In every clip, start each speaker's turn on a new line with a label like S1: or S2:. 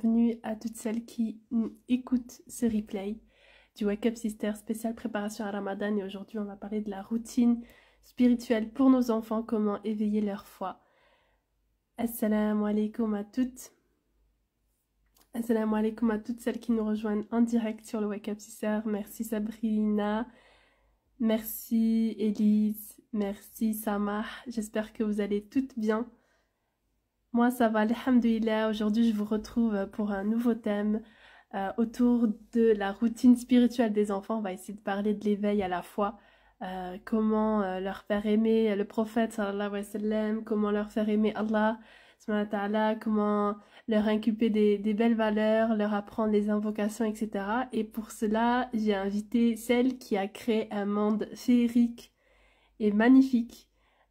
S1: Bienvenue à toutes celles qui écoutent ce replay du Wake Up Sister spécial préparation à Ramadan. Et aujourd'hui, on va parler de la routine spirituelle pour nos enfants, comment éveiller leur foi. Assalamu alaikum à toutes. Assalamu alaikum à toutes celles qui nous rejoignent en direct sur le Wake Up Sister. Merci Sabrina, merci Elise, merci Samah. J'espère que vous allez toutes bien. Moi, ça va, alhamdoulilah. Aujourd'hui, je vous retrouve pour un nouveau thème autour de la routine spirituelle des enfants. On va essayer de parler de l'éveil à la foi, comment leur faire aimer le prophète, sallallahu alayhi wa sallam, comment leur faire aimer Allah, subhanahu wa ta'ala, comment leur inculper des belles valeurs, leur apprendre les invocations, etc. Et pour cela, j'ai invité celle qui a créé un monde féerique et magnifique.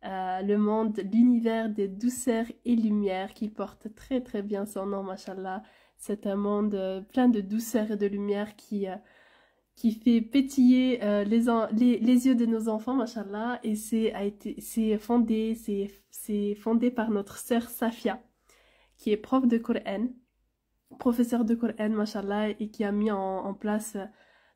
S1: Le monde, l'univers des douceurs et lumières qui porte très très bien son nom, mashallah. C'est un monde plein de douceur et de lumière qui fait pétiller les yeux de nos enfants, mashallah. Et c'est fondé par notre sœur Safia, qui est prof de Coran, professeur de Coran, mashallah, et qui a mis en place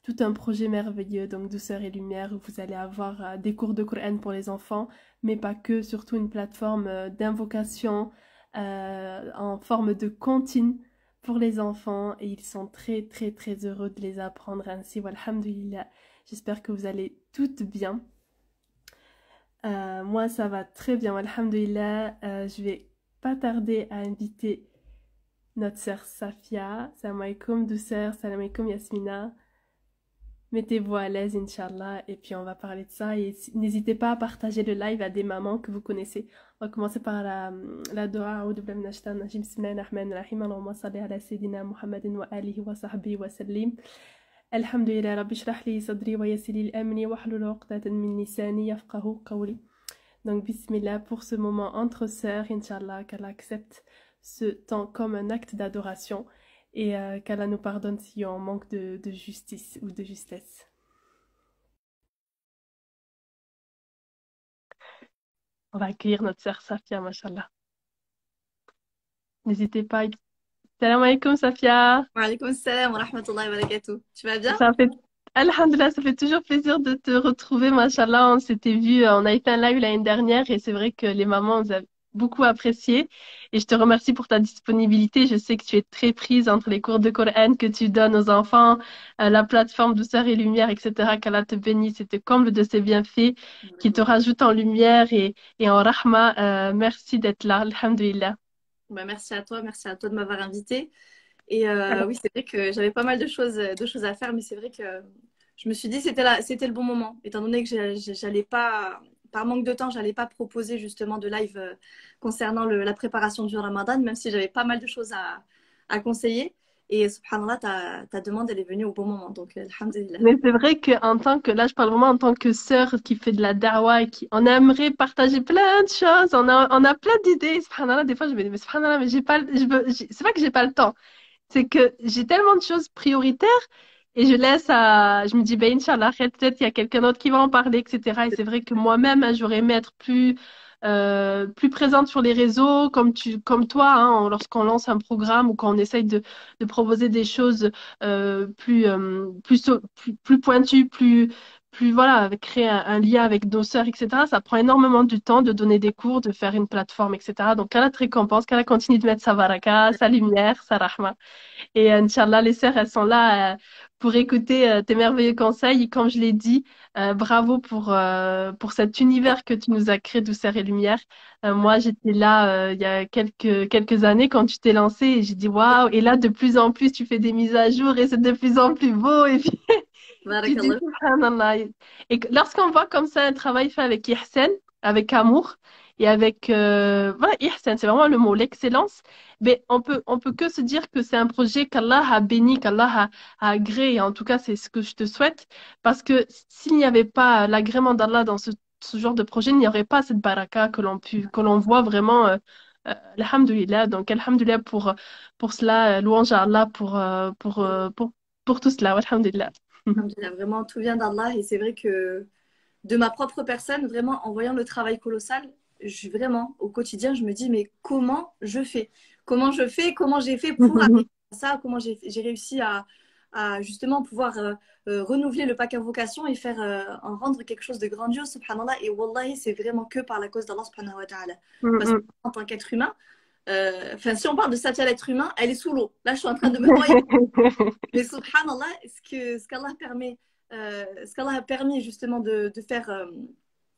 S1: tout un projet merveilleux, donc Douceur et Lumière, où vous allez avoir des cours de Coran pour les enfants, mais pas que, surtout une plateforme d'invocation en forme de comptine pour les enfants, et ils sont très très très heureux de les apprendre ainsi. Walhamdulillah. J'espère que vous allez toutes bien. Moi, ça va très bien, alhamdulillah. Je vais pas tarder à inviter notre sœur Safia. Salam alaikum, douceur. Salam alaikum, Yasmina. Mettez-vous à l'aise, Inch'Allah, et puis on va parler de ça. Et n'hésitez pas à partager le live à des mamans que vous connaissez. On va commencer par la dua. A'udhu billahi minash shaitanir rajim. Bismillahir rahmanir rahim. Allahumma salli ala sayyidina Muhammadin wa alihi wa sahbihi wa sallim. Alhamdulillah, rabbi shrah li sadri wa yassir li amri wahlul 'uqdatan min lisani yafqahu qawli. Donc, bismillah pour ce moment entre sœurs, Inch'Allah, qu'Allah accepte ce temps comme un acte d'adoration. Et qu'Allah nous pardonne si on manque de justice ou de justesse. On va accueillir notre sœur Safia, mashallah. N'hésitez pas. Salam alaikum, Safia.
S2: Wa alaykoum salam wa rahmatullahi wa barakatuh. Tu vas bien?
S1: Ça fait, Alhamdulillah, ça fait toujours plaisir de te retrouver, mashallah. On s'était vu, on a été un live l'année dernière et c'est vrai que les mamans ont beaucoup apprécié. Et je te remercie pour ta disponibilité. Je sais que tu es très prise entre les cours de Coran que tu donnes aux enfants, la plateforme Douceur et Lumière, etc. Qu'Allah te bénisse et te comble de ses bienfaits, qui te rajoutent en lumière et en rahma. Merci d'être là, alhamdulillah.
S2: Bah, merci à toi de m'avoir invitée. Et oui, c'est vrai que j'avais pas mal de choses à faire, mais c'est vrai que je me suis dit c'était le bon moment, étant donné que j'allais pas, par manque de temps, j'allais pas proposer justement de live concernant la préparation du Ramadan, même si j'avais pas mal de choses à conseiller. Et subhanallah, ta demande, elle est venue au bon moment. Donc, alhamdulillah.
S1: Mais c'est vrai qu'en tant que, là, je parle vraiment en tant que sœur qui fait de la dawa et qui, on aimerait partager plein de choses, on a plein d'idées. Subhanallah, des fois, je me dis, mais subhanallah, mais j'ai pas, c'est pas que j'ai pas le temps. C'est que j'ai tellement de choses prioritaires et je me dis, ben, Inch'Allah, peut-être il y a quelqu'un d'autre qui va en parler, etc. Et c'est vrai que moi-même, hein, j'aurais aimé être plus présente sur les réseaux, comme toi, hein, lorsqu'on lance un programme ou quand on essaye de proposer des choses plus pointues, voilà, avec créer un lien avec nos sœurs, etc. Ça prend énormément du temps de donner des cours, de faire une plateforme, etc. Donc, qu'Allah te récompense, qu'Allah continue de mettre sa baraka, sa lumière, sa rahma. Et Inch'Allah, les sœurs, elles sont là pour écouter tes merveilleux conseils. Et comme je l'ai dit, bravo pour cet univers que tu nous as créé, Douceur et Lumière. Moi, j'étais là il y a quelques années quand tu t'es lancé et j'ai dit waouh. Et là, de plus en plus, tu fais des mises à jour et c'est de plus en plus beau. Et puis, tu dis
S2: Barakallah.
S1: subhanallah. Et lorsqu'on voit comme ça un travail fait avec ihsan, avec amour et avec voilà, ihsan, c'est vraiment le mot, l'excellence. Mais on peut que se dire que c'est un projet qu'Allah a béni, a agréé. En tout cas, c'est ce que je te souhaite. Parce que s'il n'y avait pas l'agrément d'Allah dans ce genre de projet, il n'y aurait pas cette baraka que l'on voit vraiment. Alhamdulillah. Donc, alhamdulillah pour cela. Louange à Allah pour tout cela. Alhamdulillah.
S2: Alhamdulillah, vraiment, tout vient d'Allah. Et c'est vrai que de ma propre personne, vraiment, en voyant le travail colossal, vraiment, au quotidien, je me dis, mais comment je fais? Comment je fais? Comment j'ai fait pour arriver? ça, comment j'ai réussi à justement pouvoir renouveler le pack invocation et faire en rendre quelque chose de grandiose, subhanallah. Et wallahi, c'est vraiment que par la cause d'Allah subhanahu wa ta'ala. Parce qu'en tant qu'être humain, enfin, si on parle de Satya, l'être humain, elle est sous l'eau. Là, je suis en train de me noyer. Mais subhanallah, ce qu'Allah permet, ce qu'Allah a permis justement de faire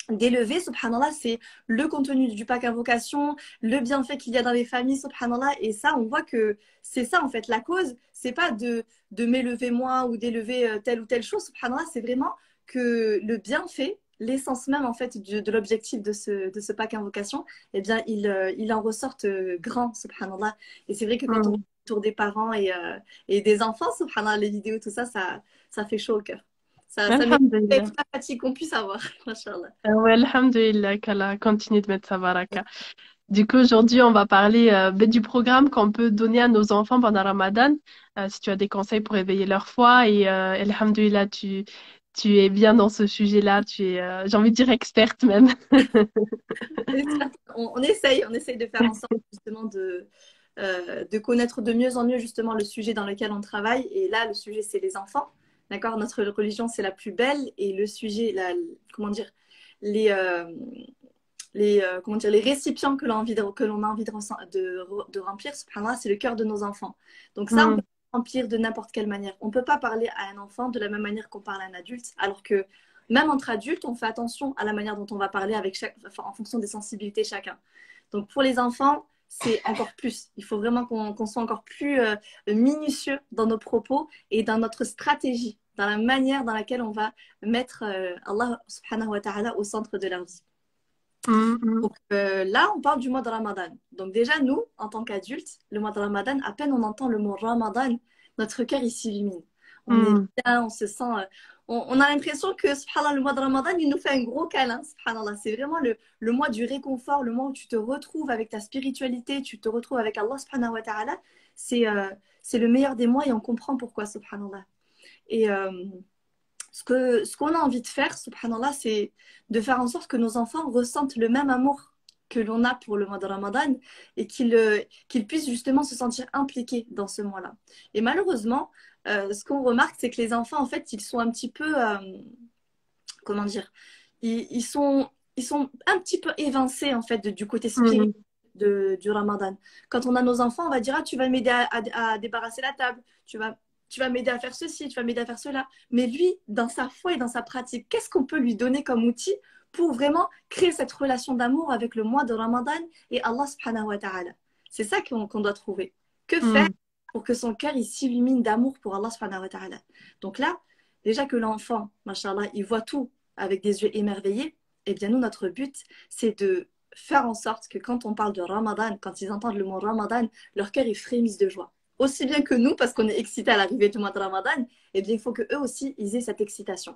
S2: d'élever, subhanallah, c'est le contenu du pack invocation, le bienfait qu'il y a dans les familles, subhanallah. Et ça, on voit que c'est ça, en fait, la cause. C'est pas de m'élever moi ou d'élever telle ou telle chose, subhanallah. C'est vraiment que le bienfait, l'essence même, en fait, de l'objectif de ce pack invocation, eh bien, il en ressorte grand, subhanallah. Et c'est vrai que quand on autour des parents et des enfants, subhanallah, les vidéos, tout ça, ça fait chaud au cœur. Ça met
S1: Alhamdulillah.
S2: toute la fatigue qu'on puisse avoir, machallah.
S1: Ouais, alhamdulillah, qu'Allah continue de mettre sa baraka. Du coup, aujourd'hui, on va parler du programme qu'on peut donner à nos enfants pendant Ramadan. Si tu as des conseils pour éveiller leur foi. Et alhamdulillah, tu es bien dans ce sujet-là. Tu es, j'ai envie de dire, experte même.
S2: On essaye de faire en sorte justement de connaître de mieux en mieux justement le sujet dans lequel on travaille. Et là, le sujet, c'est les enfants. D'accord? Notre religion, c'est la plus belle. Et le sujet, comment dire, les, euh, comment dire, les récipients que l'on a envie de remplir, subhanallah, c'est le cœur de nos enfants. Donc ça, on peut remplir de n'importe quelle manière. On ne peut pas parler à un enfant de la même manière qu'on parle à un adulte, alors que même entre adultes, on fait attention à la manière dont on va parler en fonction des sensibilités de chacun. Donc pour les enfants, c'est encore plus. Il faut vraiment qu'on soit encore plus minutieux dans nos propos et dans notre stratégie, dans la manière dans laquelle on va mettre Allah subhanahu wa ta'ala au centre de leur vie. Donc là, on parle du mois de Ramadan. Donc déjà, nous, en tant qu'adultes, le mois de Ramadan, à peine on entend le mot Ramadan, notre cœur il s'illumine. On est bien, on se sent... on a l'impression que, subhanallah, le mois de Ramadan, il nous fait un gros câlin, subhanallah. C'est vraiment le mois du réconfort, le mois où tu te retrouves avec ta spiritualité, tu te retrouves avec Allah, subhanahu wa ta'ala. C'est le meilleur des mois et on comprend pourquoi, subhanallah. Et ce qu'on a envie de faire, subhanallah, c'est de faire en sorte que nos enfants ressentent le même amour que l'on a pour le mois de Ramadan et qu'ils puissent justement se sentir impliqués dans ce mois-là. Et malheureusement, ce qu'on remarque, c'est que les enfants, en fait, ils sont un petit peu, comment dire, ils sont un petit peu évincés, en fait, du côté spirituel du Ramadan. Quand on a nos enfants, on va dire, ah, tu vas m'aider à débarrasser la table, tu vas m'aider à faire ceci, tu vas m'aider à faire cela. Mais lui, dans sa foi et dans sa pratique, qu'est-ce qu'on peut lui donner comme outil pour vraiment créer cette relation d'amour avec le mois de Ramadan et Allah subhanahu wa ta'ala? C'est ça qu'on doit trouver. Que faire pour que son cœur il s'illumine d'amour pour Allah subhanahu wa ta'ala? Donc là, déjà que l'enfant, mashallah, il voit tout avec des yeux émerveillés, eh bien nous, notre but, c'est de faire en sorte que quand on parle de Ramadan, quand ils entendent le mot Ramadan, leur cœur il frémisse de joie. Aussi bien que nous, parce qu'on est excités à l'arrivée du mois de Ramadan, eh bien, il faut qu'eux aussi, ils aient cette excitation.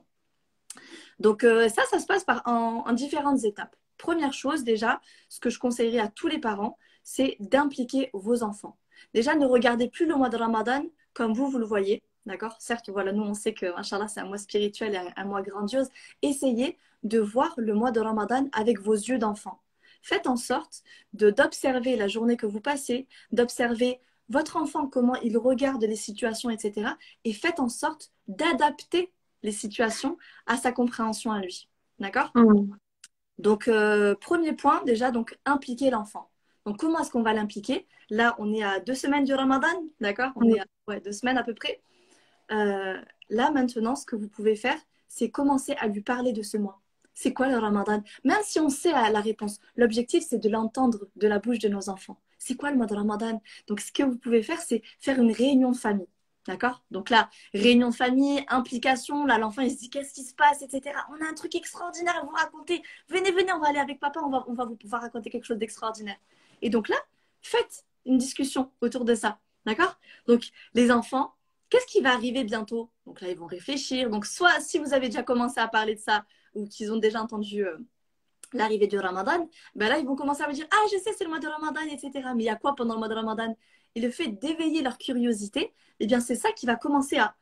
S2: Donc ça se passe en différentes étapes. Première chose, déjà, ce que je conseillerais à tous les parents, c'est d'impliquer vos enfants. Déjà, ne regardez plus le mois de Ramadan comme vous le voyez. D'accord? Certes, voilà, nous, on sait que, Inch'Allah, c'est un mois spirituel et un mois grandiose. Essayez de voir le mois de Ramadan avec vos yeux d'enfant. Faites en sorte d'observer la journée que vous passez, d'observer votre enfant, comment il regarde les situations, etc. Et faites en sorte d'adapter les situations à sa compréhension à lui. D'accord? Donc, premier point, déjà, donc impliquer l'enfant. Donc, comment est-ce qu'on va l'impliquer? Là, on est à 2 semaines du Ramadan, d'accord? On est à 2 semaines à peu près. Là, maintenant, ce que vous pouvez faire, c'est commencer à lui parler de ce mois. C'est quoi le Ramadan? Même si on sait la réponse, l'objectif, c'est de l'entendre de la bouche de nos enfants. C'est quoi le mois de Ramadan? Donc, ce que vous pouvez faire, c'est faire une réunion de famille. D'accord? Donc là, réunion de famille, implication. Là, l'enfant, il se dit, qu'est-ce qui se passe, etc. On a un truc extraordinaire à vous raconter. Venez, venez, on va aller avec papa, on va vous pouvoir raconter quelque chose d'extraordinaire. Et donc là, faites une discussion autour de ça. D'accord? Donc, les enfants, qu'est-ce qui va arriver bientôt? Donc là, ils vont réfléchir. Donc, soit si vous avez déjà commencé à parler de ça ou qu'ils ont déjà entendu l'arrivée du Ramadan, ben là, ils vont commencer à vous dire, ah, je sais, c'est le mois de Ramadan, etc. Mais il y a quoi pendant le mois de Ramadan? Et le fait d'éveiller leur curiosité, eh bien, c'est ça qui va commencer à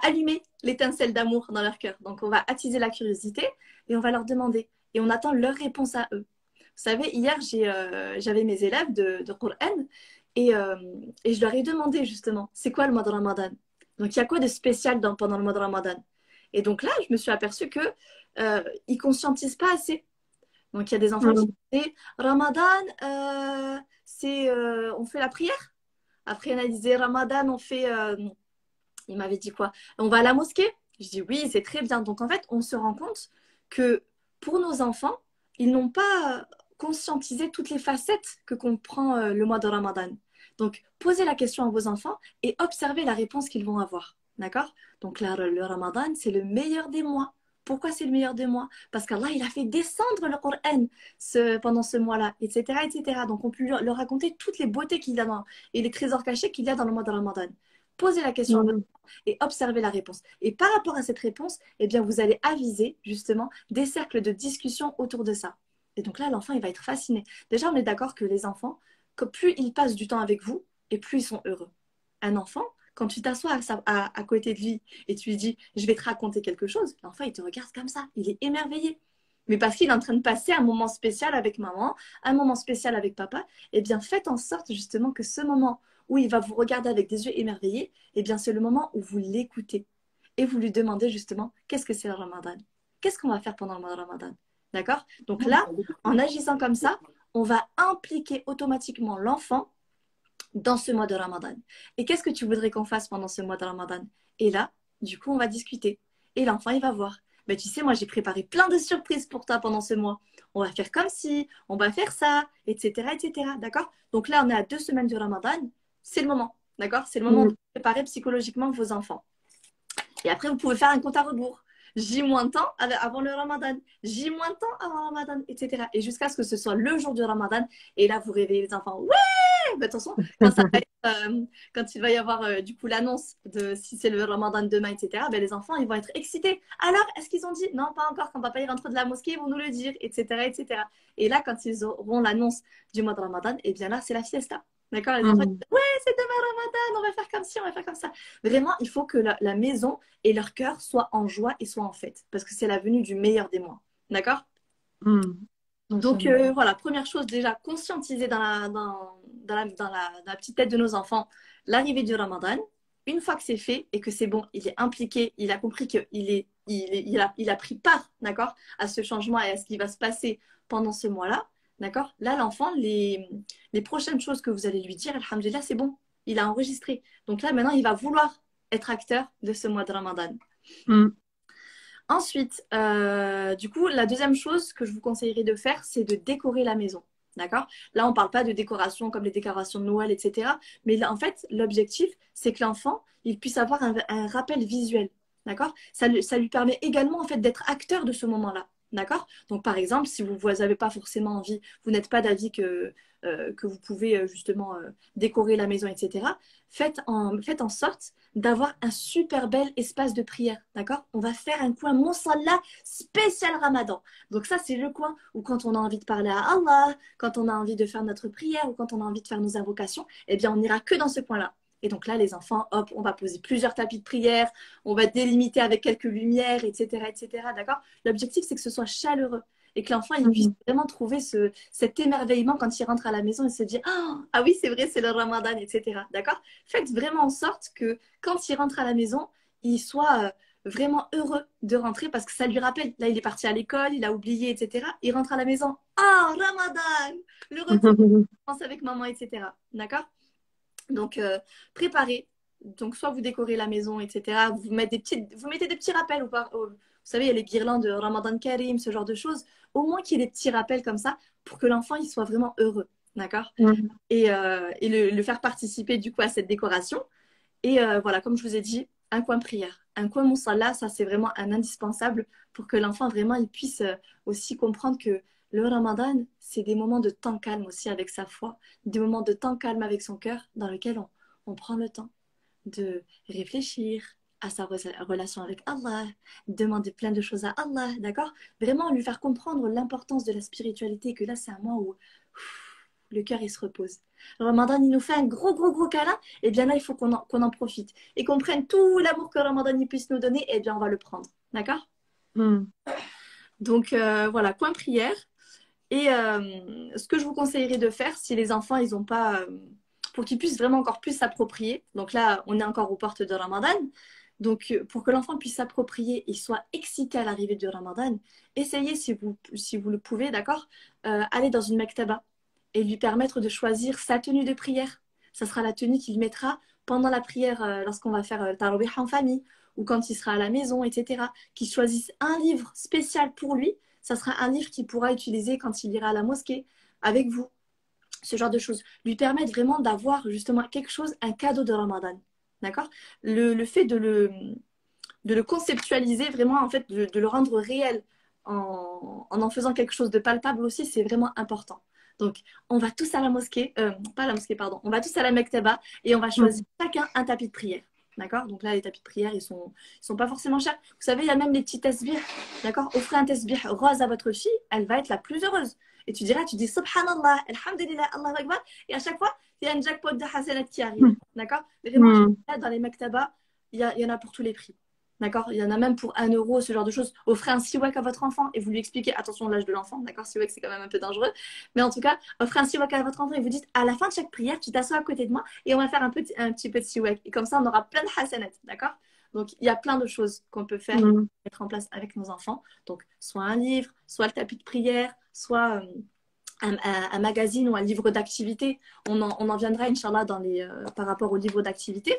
S2: allumer l'étincelle d'amour dans leur cœur. Donc, on va attiser la curiosité et on va leur demander. Et on attend leur réponse à eux. Vous savez, hier, j'avais mes élèves de Qur'an Et, euh, et je leur ai demandé justement, c'est quoi le mois de Ramadan? Donc, il y a quoi de spécial pendant le mois de Ramadan? Et donc là, je me suis aperçue que ils conscientisent pas assez. Donc, il y a des enfants qui
S1: Mm.
S2: disaient, Ramadan, on fait la prière. Après, il y en a qui disaient, Ramadan, il m'avait dit quoi? On va à la mosquée? Je dis oui, c'est très bien. Donc en fait, on se rend compte que pour nos enfants, ils n'ont pas conscientisé toutes les facettes que comprend le mois de Ramadan. Donc posez la question à vos enfants et observez la réponse qu'ils vont avoir. D'accord? Donc là, le Ramadan, c'est le meilleur des mois. Pourquoi c'est le meilleur des mois? Parce qu'Allah, il a fait descendre le Coran pendant ce mois-là, etc., etc. Donc on peut leur raconter toutes les beautés qu'il y a et les trésors cachés qu'il y a dans le mois de Ramadan. Posez la question à votre
S1: Mm.
S2: et observez la réponse. Et par rapport à cette réponse, eh bien, vous allez aviser justement des cercles de discussion autour de ça. Et donc là, l'enfant, il va être fasciné. Déjà, on est d'accord que les enfants, que plus ils passent du temps avec vous, et plus ils sont heureux. Un enfant, quand tu t'assois à côté de lui et tu lui dis, je vais te raconter quelque chose, l'enfant, il te regarde comme ça, il est émerveillé. Mais parce qu'il est en train de passer un moment spécial avec maman, un moment spécial avec papa, eh bien, faites en sorte justement que ce moment où il va vous regarder avec des yeux émerveillés, eh bien, c'est le moment où vous l'écoutez et vous lui demandez justement qu'est-ce que c'est le Ramadan? Qu'est-ce qu'on va faire pendant le mois de Ramadan? D'accord? Donc là, en agissant comme ça, on va impliquer automatiquement l'enfant dans ce mois de Ramadan. Et qu'est-ce que tu voudrais qu'on fasse pendant ce mois de Ramadan? Et là, du coup, on va discuter. Et l'enfant, il va voir. Ben, tu sais, moi, j'ai préparé plein de surprises pour toi pendant ce mois. On va faire comme si, on va faire ça, etc., etc. D'accord? Donc là, on est à 2 semaines du Ramadan. C'est le moment. D'accord? C'est le moment de
S1: Mm.
S2: préparer psychologiquement vos enfants. Et après, vous pouvez faire un compte à rebours. J moins de temps avant le Ramadan, J moins de temps avant le Ramadan, etc. Et jusqu'à ce que ce soit le jour du Ramadan. Et là, vous réveillez les enfants. Ouais! Mais attention, quand, ça va être, quand il va y avoir du coup l'annonce de si c'est le Ramadan demain, etc., ben, les enfants, ils vont être excités. Alors, est-ce qu'ils ont dit? Non, pas encore. Quand papa il rentre de la mosquée, ils vont nous le dire, etc., etc. Et là, quand ils auront l'annonce du mois de Ramadan, et bien là, c'est la fiesta. D'accord? Les enfants,
S1: Mm.
S2: ouais, c'est demain Ramadan, on va faire comme ci, on va faire comme ça. Vraiment, il faut que la maison et leur cœur soient en joie et soient en fête. Parce que c'est la venue du meilleur des mois. D'accord?
S1: Mm.
S2: Donc
S1: Inch'Allah.
S2: voilà, première chose déjà, conscientiser dans la petite tête de nos enfants l'arrivée du Ramadan. Une fois que c'est fait et que c'est bon, il est impliqué, il a compris qu'il a pris part, d'accord, à ce changement et à ce qui va se passer pendant ce mois-là, d'accord. Là, l'enfant, les prochaines choses que vous allez lui dire, alhamdulillah, c'est bon, il a enregistré. Donc là, maintenant, il va vouloir être acteur de ce mois de Ramadan.
S1: Mm.
S2: Ensuite, du coup, la deuxième chose que je vous conseillerais de faire, c'est de décorer la maison. D'accord? Là, on ne parle pas de décoration comme les décorations de Noël, etc. Mais là, en fait, l'objectif, c'est que l'enfant, il puisse avoir un rappel visuel. D'accord? Ça lui permet également, en fait, d'être acteur de ce moment-là. D'accord? Donc, par exemple, si vous n'avez pas forcément envie, vous n'êtes pas d'avis que vous pouvez justement décorer la maison, etc., faites en sorte d'avoir un super bel espace de prière, d'accord? On va faire un coin Monsalla spécial Ramadan. Donc ça, c'est le coin où quand on a envie de parler à Allah, quand on a envie de faire notre prière ou quand on a envie de faire nos invocations, eh bien, on n'ira que dans ce coin-là. Et donc là, les enfants, hop, on va poser plusieurs tapis de prière, on va délimiter avec quelques lumières, etc., etc., d'accord? L'objectif, c'est que ce soit chaleureux et que l'enfant, il puisse
S1: Mm.
S2: vraiment trouver cet émerveillement quand il rentre à la maison et se dit ah oui, c'est vrai, c'est le Ramadan, etc., d'accord? Faites vraiment en sorte que quand il rentre à la maison, il soit vraiment heureux de rentrer parce que ça lui rappelle, là il est parti à l'école, il a oublié, etc. Il rentre à la maison, ah, Ramadan, le retour avec maman, etc. D'accord? Donc, préparez. Donc, soit vous décorez la maison, etc. Vous mettez des petits rappels. Vous savez, il y a les guirlandes de Ramadan Karim, ce genre de choses. Au moins qu'il y ait des petits rappels comme ça pour que l'enfant il soit vraiment heureux. D'accord?
S1: Mm.
S2: Et le faire participer du coup à cette décoration. Et voilà, comme je vous ai dit, un coin prière, un coin moussala, ça c'est vraiment un indispensable pour que l'enfant vraiment il puisse aussi comprendre que le Ramadan, c'est des moments de temps calme aussi avec sa foi, des moments de temps calme avec son cœur dans lequel on prend le temps de réfléchir à sa relation avec Allah, demander plein de choses à Allah, d'accord? Vraiment lui faire comprendre l'importance de la spiritualité, que là c'est un mois où le cœur il se repose. Le Ramadan, il nous fait un gros, gros, gros câlin, et bien là, il faut qu'on en profite. Et qu'on prenne tout l'amour que Ramadan il puisse nous donner, et bien on va le prendre. D'accord?
S1: Mm.
S2: Donc voilà, point prière. Et ce que je vous conseillerais de faire, si les enfants, ils n'ont pas pour qu'il puisse vraiment encore plus s'approprier. Donc là, on est encore aux portes de Ramadan. Donc, pour que l'enfant puisse s'approprier et soit excité à l'arrivée du Ramadan, essayez, si vous le pouvez, d'accord, aller dans une mektaba et lui permettre de choisir sa tenue de prière. Ça sera la tenue qu'il mettra pendant la prière, lorsqu'on va faire le tarawih en famille, ou quand il sera à la maison, etc. Qu'il choisisse un livre spécial pour lui. Ça sera un livre qu'il pourra utiliser quand il ira à la mosquée avec vous. Ce genre de choses. Lui permettre vraiment d'avoir justement quelque chose, un cadeau de Ramadan. D'accord? Le fait de le conceptualiser vraiment, en fait, de le rendre réel en faisant quelque chose de palpable aussi, c'est vraiment important. Donc, on va tous à la mosquée, pas à la mosquée, pardon, on va tous à la mektaba et on va choisir chacun un tapis de prière. D'accord? Donc là, les tapis de prière, ils sont pas forcément chers. Vous savez, il y a même les petits tasbih. D'accord? Offrez un tasbih rose à votre fille, elle va être la plus heureuse. Et tu diras, tu dis Subhanallah, Alhamdulillah, Allahu Akbar. Et à chaque fois, il y a un jackpot de hasanat qui arrive. D'accord? Vraiment, dans les maktabas, il y en a pour tous les prix. D'accord? Il y en a même pour 1 euro, ce genre de choses. Offrez un siwak à votre enfant et vous lui expliquez, attention l'âge de l'enfant, d'accord? Siwak, c'est quand même un peu dangereux. Mais en tout cas, offrez un siwak à votre enfant et vous dites, à la fin de chaque prière, tu t'assois à côté de moi et on va faire un petit peu de siwak. Et comme ça, on aura plein de hasanat, d'accord? Donc, il y a plein de choses qu'on peut faire, mettre en place avec nos enfants. Donc, soit un livre, soit le tapis de prière, soit un magazine ou un livre d'activité. On en viendra, Inch'Allah, par rapport au livre d'activité.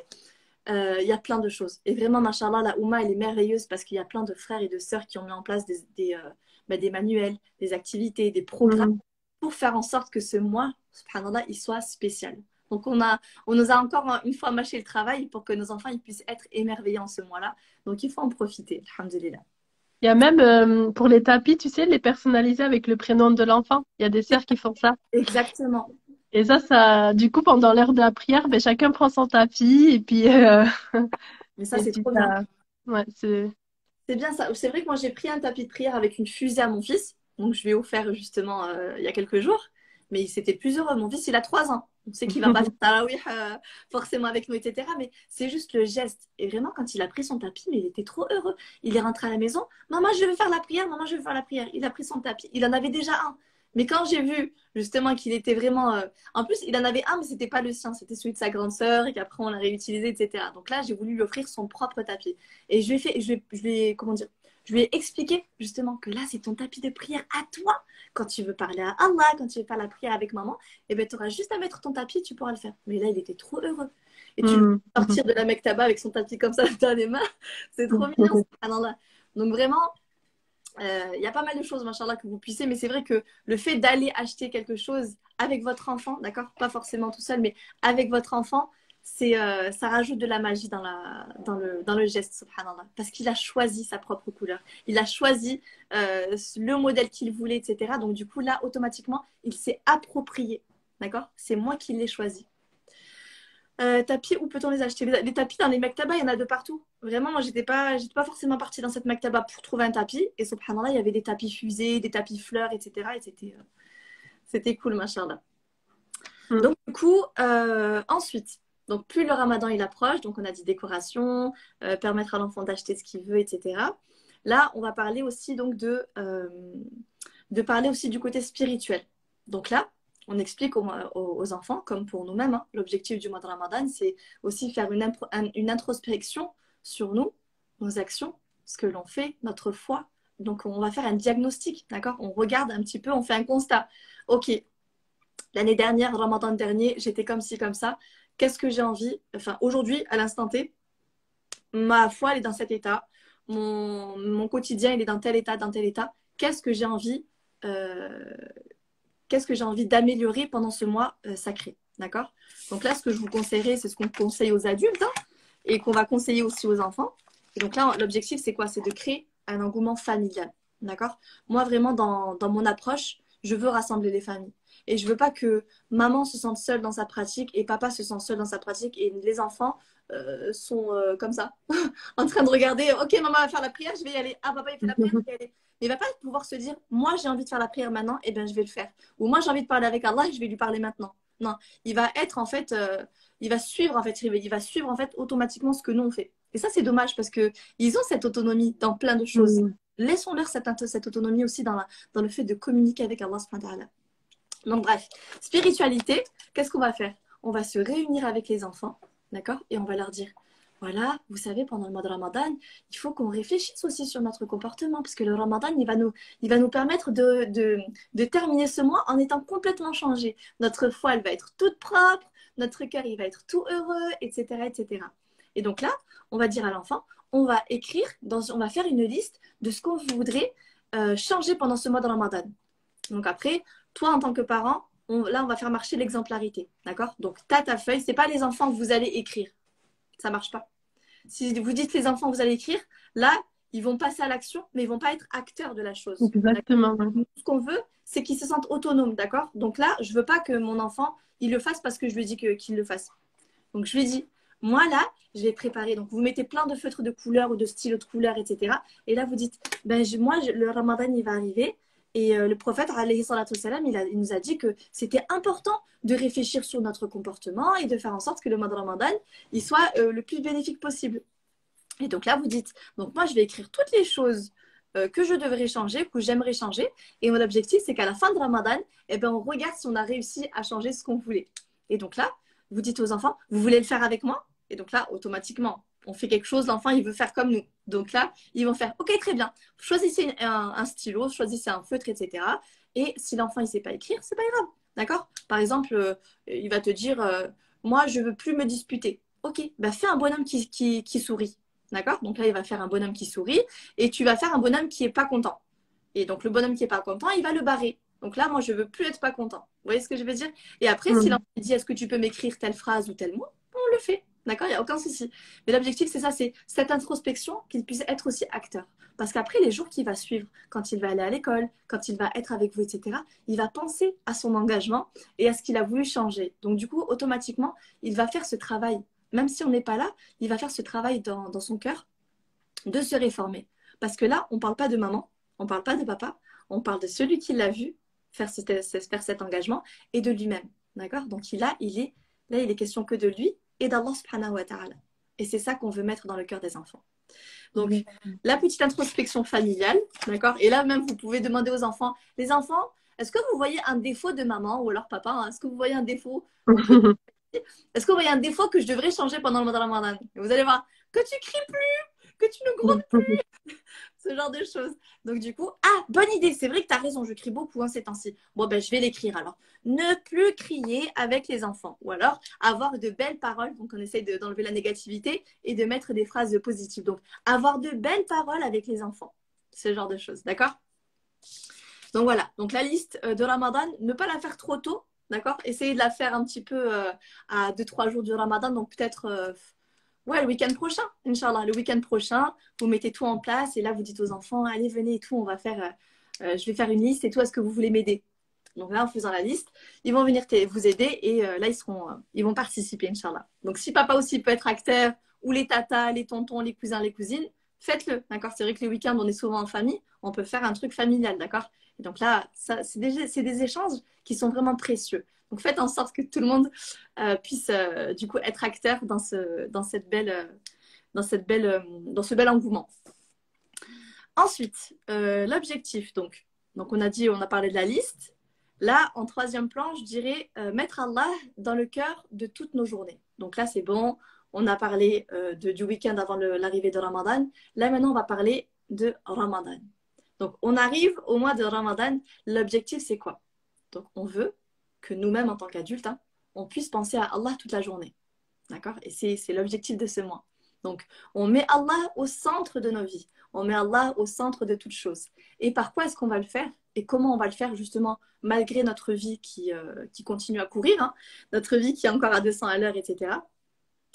S2: Il y a plein de choses. Et vraiment, machallah, la Oumma, elle est merveilleuse parce qu'il y a plein de frères et de sœurs qui ont mis en place des manuels, des activités, des programmes pour faire en sorte que ce mois, subhanallah, il soit spécial. Donc, on nous a encore une fois mâché le travail pour que nos enfants ils puissent être émerveillés en ce mois-là. Donc, il faut en profiter, alhamdulillah.
S1: Il y a même pour les tapis, tu sais, les personnaliser avec le prénom de l'enfant. Il y a des sœurs qui font ça.
S2: Exactement.
S1: Et ça, du coup, pendant l'heure de la prière, ben, chacun prend son tapis et puis,
S2: Mais ça,
S1: et
S2: c'est
S1: puis
S2: trop bien.
S1: ça, ouais,
S2: C'est bien ça. C'est vrai que moi, j'ai pris un tapis de prière avec une fusée à mon fils. Donc, je lui ai offert justement il y a quelques jours. Mais c'était plus heureux. Mon fils, il a 3 ans. On sait qu'il va pas faire tarawih forcément avec nous, etc. Mais c'est juste le geste. Et vraiment, quand il a pris son tapis, mais il était trop heureux. Il est rentré à la maison. Maman, je veux faire la prière. Maman, je veux faire la prière. Il a pris son tapis. Il en avait déjà un. Mais quand j'ai vu justement qu'il était vraiment. En plus, il en avait un, mais c'était pas le sien. C'était celui de sa grande sœur et qu'après, on l'a réutilisé, etc. Donc là, j'ai voulu lui offrir son propre tapis. Et comment dire, je lui ai expliqué justement que là, c'est ton tapis de prière à toi. Quand tu veux parler à Allah, quand tu veux faire la prière avec maman, eh ben, tu auras juste à mettre ton tapis, tu pourras le faire. Mais là, il était trop heureux. Et tu le vois sortir de la mektaba avec son tapis comme ça dans les mains, c'est trop mignon. Subhanallah. Donc vraiment, il y a pas mal de choses, machallah, que vous puissiez, mais c'est vrai que le fait d'aller acheter quelque chose avec votre enfant, d'accord, pas forcément tout seul, mais avec votre enfant, ça rajoute de la magie dans le geste, subhanallah, parce qu'il a choisi sa propre couleur, il a choisi le modèle qu'il voulait, etc. Donc du coup, là, automatiquement, il s'est approprié, d'accord? C'est moi qui l'ai choisi. Tapis, où peut-on les acheter? Les tapis dans les mektaba, il y en a de partout. Vraiment, moi, j'étais pas forcément partie dans cette mektaba pour trouver un tapis. Et subhanallah, il y avait des tapis fusées, des tapis fleurs, etc. Et c'était cool, machallah. Donc, du coup, ensuite, donc plus le ramadan il approche, donc on a dit décoration, permettre à l'enfant d'acheter ce qu'il veut, etc. Là, on va parler aussi donc de parler aussi du côté spirituel. Donc là, on explique aux enfants, comme pour nous-mêmes, hein, l'objectif du mois de Ramadan, c'est aussi faire une introspection sur nous, nos actions, ce que l'on fait, notre foi. Donc, on va faire un diagnostic, d'accord? On regarde un petit peu, on fait un constat. Ok, l'année dernière, Ramadan dernier, j'étais comme ci, comme ça. Qu'est-ce que j'ai envie? Enfin, aujourd'hui, à l'instant T, ma foi, elle est dans cet état. Mon quotidien, il est dans tel état, dans tel état. Qu'est-ce que j'ai envie d'améliorer pendant ce mois sacré, d'accord? Donc là, ce que je vous conseillerais, c'est ce qu'on conseille aux adultes hein, et qu'on va conseiller aussi aux enfants. Et donc là, l'objectif, c'est quoi? C'est de créer un engouement familial, d'accord? Moi, vraiment, dans mon approche, je veux rassembler les familles. Et je veux pas que maman se sente seule dans sa pratique et papa se sente seul dans sa pratique et les enfants sont comme ça, en train de regarder, ok, maman va faire la prière, je vais y aller. Ah, papa, il fait la prière, je vais y aller. Mais il va pas pouvoir se dire, moi, j'ai envie de faire la prière maintenant, et bien, je vais le faire. Ou moi, j'ai envie de parler avec Allah et je vais lui parler maintenant. Non, il va être en fait, il va suivre en fait automatiquement ce que nous on fait. Et ça, c'est dommage parce que ils ont cette autonomie dans plein de choses. Laissons-leur cette autonomie aussi dans le fait de communiquer avec Allah subhanahu wa ta'ala. Donc bref, spiritualité, qu'est-ce qu'on va faire? on va se réunir avec les enfants, d'accord? Et on va leur dire, voilà, vous savez, pendant le mois de Ramadan, il faut qu'on réfléchisse aussi sur notre comportement, parce que le Ramadan, il va nous permettre de terminer ce mois en étant complètement changé. Notre foi, elle va être toute propre, notre cœur, il va être tout heureux, etc., etc. Et donc là, on va dire à l'enfant, on va écrire, on va faire une liste de ce qu'on voudrait changer pendant ce mois de Ramadan. Donc après, toi, en tant que parent, là, on va faire marcher l'exemplarité, d'accord? Donc, tu as ta feuille, c'est pas les enfants que vous allez écrire. Ça marche pas. Si vous dites les enfants, vous allez écrire, là, ils vont passer à l'action, mais ils vont pas être acteurs de la chose.
S1: Exactement. Ouais.
S2: Ce qu'on veut, c'est qu'ils se sentent autonomes, d'accord? Donc là, je veux pas que mon enfant, il le fasse parce que je lui dis qu'il le fasse. Donc, je lui dis, moi, là, je vais préparer. Donc, vous mettez plein de feutres de couleurs ou de stylos de couleurs, etc. Et là, vous dites, ben, le Ramadan, il va arriver. Et le prophète, alayhi salatu wassalam, il nous a dit que c'était important de réfléchir sur notre comportement et de faire en sorte que le mois de Ramadan, il soit le plus bénéfique possible. Et donc là, vous dites, donc moi, je vais écrire toutes les choses que je devrais changer, que j'aimerais changer. Et mon objectif, c'est qu'à la fin de Ramadan, eh ben, on regarde si on a réussi à changer ce qu'on voulait. Et donc là, vous dites aux enfants, vous voulez le faire avec moi? Et donc là, automatiquement, on fait quelque chose, l'enfant, il veut faire comme nous. Donc là, ils vont faire, OK, très bien. Choisissez un stylo, choisissez un feutre, etc. Et si l'enfant, il ne sait pas écrire, c'est pas grave. D'accord? Par exemple, il va te dire, moi, je ne veux plus me disputer. OK, bah, fais un bonhomme qui sourit. D'accord? Donc là, il va faire un bonhomme qui sourit et tu vas faire un bonhomme qui n'est pas content. Et donc, le bonhomme qui n'est pas content, il va le barrer. Donc là, moi, je ne veux plus être pas content. Vous voyez ce que je veux dire? Et après, si l'enfant dit, est-ce que tu peux m'écrire telle phrase ou tel mot? On le fait. D'accord? Il n'y a aucun souci. Mais l'objectif, c'est ça, c'est cette introspection qu'il puisse être aussi acteur. Parce qu'après, les jours qui va suivre, quand il va aller à l'école, quand il va être avec vous, etc., il va penser à son engagement et à ce qu'il a voulu changer. Donc, du coup, automatiquement, il va faire ce travail. Même si on n'est pas là, il va faire ce travail dans son cœur de se réformer. Parce que là, on ne parle pas de maman, on ne parle pas de papa, on parle de celui qui l'a vu faire cet engagement et de lui-même. D'accord? Donc là, il est question que de lui et d'Allah subhanahu wa ta'ala. Et c'est ça qu'on veut mettre dans le cœur des enfants. Donc, la petite introspection familiale, d'accord? Et là, même, vous pouvez demander aux enfants, les enfants, est-ce que vous voyez un défaut de maman ou alors papa, hein, est-ce que vous voyez un défaut est-ce que vous voyez un défaut que je devrais changer pendant le mois de Ramadan? Et vous allez voir que tu cries plus, que tu ne grondes plus, ce genre de choses. Donc du coup, bonne idée, c'est vrai que tu as raison, je crie beaucoup ces temps-ci. Bon, ben je vais l'écrire alors. Ne plus crier avec les enfants. Ou alors avoir de belles paroles, donc on essaye d'enlever la négativité et de mettre des phrases positives. Donc avoir de belles paroles avec les enfants. Ce genre de choses, d'accord? Donc voilà, donc la liste de Ramadan, ne pas la faire trop tôt. D'accord? Essayez de la faire un petit peu à 2-3 jours du Ramadan. Donc peut-être le week-end prochain, Inch'Allah. Le week-end prochain, vous mettez tout en place et là, vous dites aux enfants, allez, venez et tout, on va faire, je vais faire une liste et tout, est-ce que vous voulez m'aider? Donc là, en faisant la liste, ils vont venir vous aider et là, ils vont participer, Inch'Allah. Donc si papa aussi peut être acteur, ou les tatas, les tontons, les cousins, les cousines, faites-le, d'accord? C'est vrai que les week-ends, on est souvent en famille, on peut faire un truc familial, d'accord? Et donc là, c'est des échanges qui sont vraiment précieux. Donc faites en sorte que tout le monde puisse du coup être acteur dans ce bel engouement. Ensuite, l'objectif, donc on a parlé de la liste. Là, en troisième plan, je dirais mettre Allah dans le cœur de toutes nos journées. Donc là, c'est bon, on a parlé du week-end avant l'arrivée de Ramadan. Là, maintenant, on va parler de Ramadan. Donc, on arrive au mois de Ramadan. L'objectif, c'est quoi? Donc, on veut que nous-mêmes, en tant qu'adultes, on puisse penser à Allah toute la journée. D'accord? Et c'est l'objectif de ce mois. Donc, on met Allah au centre de nos vies. On met Allah au centre de toutes choses. Et par quoi est-ce qu'on va le faire? Et comment on va le faire, justement, malgré notre vie qui continue à courir, notre vie qui est encore à 200 à l'heure, etc.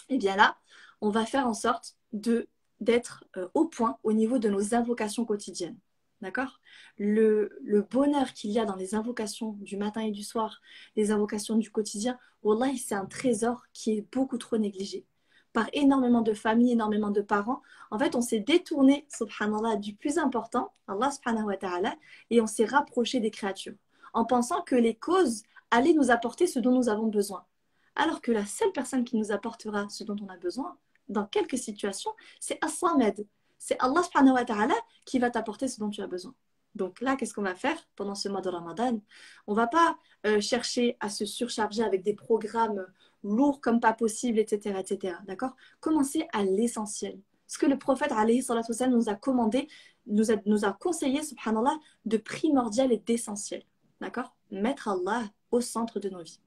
S2: Et bien là, on va faire en sorte d'être au point au niveau de nos invocations quotidiennes. D'accord? Le bonheur qu'il y a dans les invocations du matin et du soir, les invocations du quotidien, Wallahi, c'est un trésor qui est beaucoup trop négligé. Par énormément de familles, énormément de parents, en fait, on s'est détourné, subhanallah, du plus important, Allah subhanahu wa ta'ala, et on s'est rapproché des créatures, en pensant que les causes allaient nous apporter ce dont nous avons besoin. Alors que la seule personne qui nous apportera ce dont on a besoin, dans quelques situations, c'est As-Samed. C'est Allah subhanahu wa ta'ala qui va t'apporter ce dont tu as besoin. Donc là, qu'est-ce qu'on va faire pendant ce mois de Ramadan? On ne va pas chercher à se surcharger avec des programmes lourd comme pas possible, etc. etc. D'accord? Commencez à l'essentiel. Ce que le prophète alayhi salatu wassalam, nous a commandé, nous a conseillé, subhanallah, de primordial et d'essentiel. D'accord? Mettre Allah au centre de nos vies.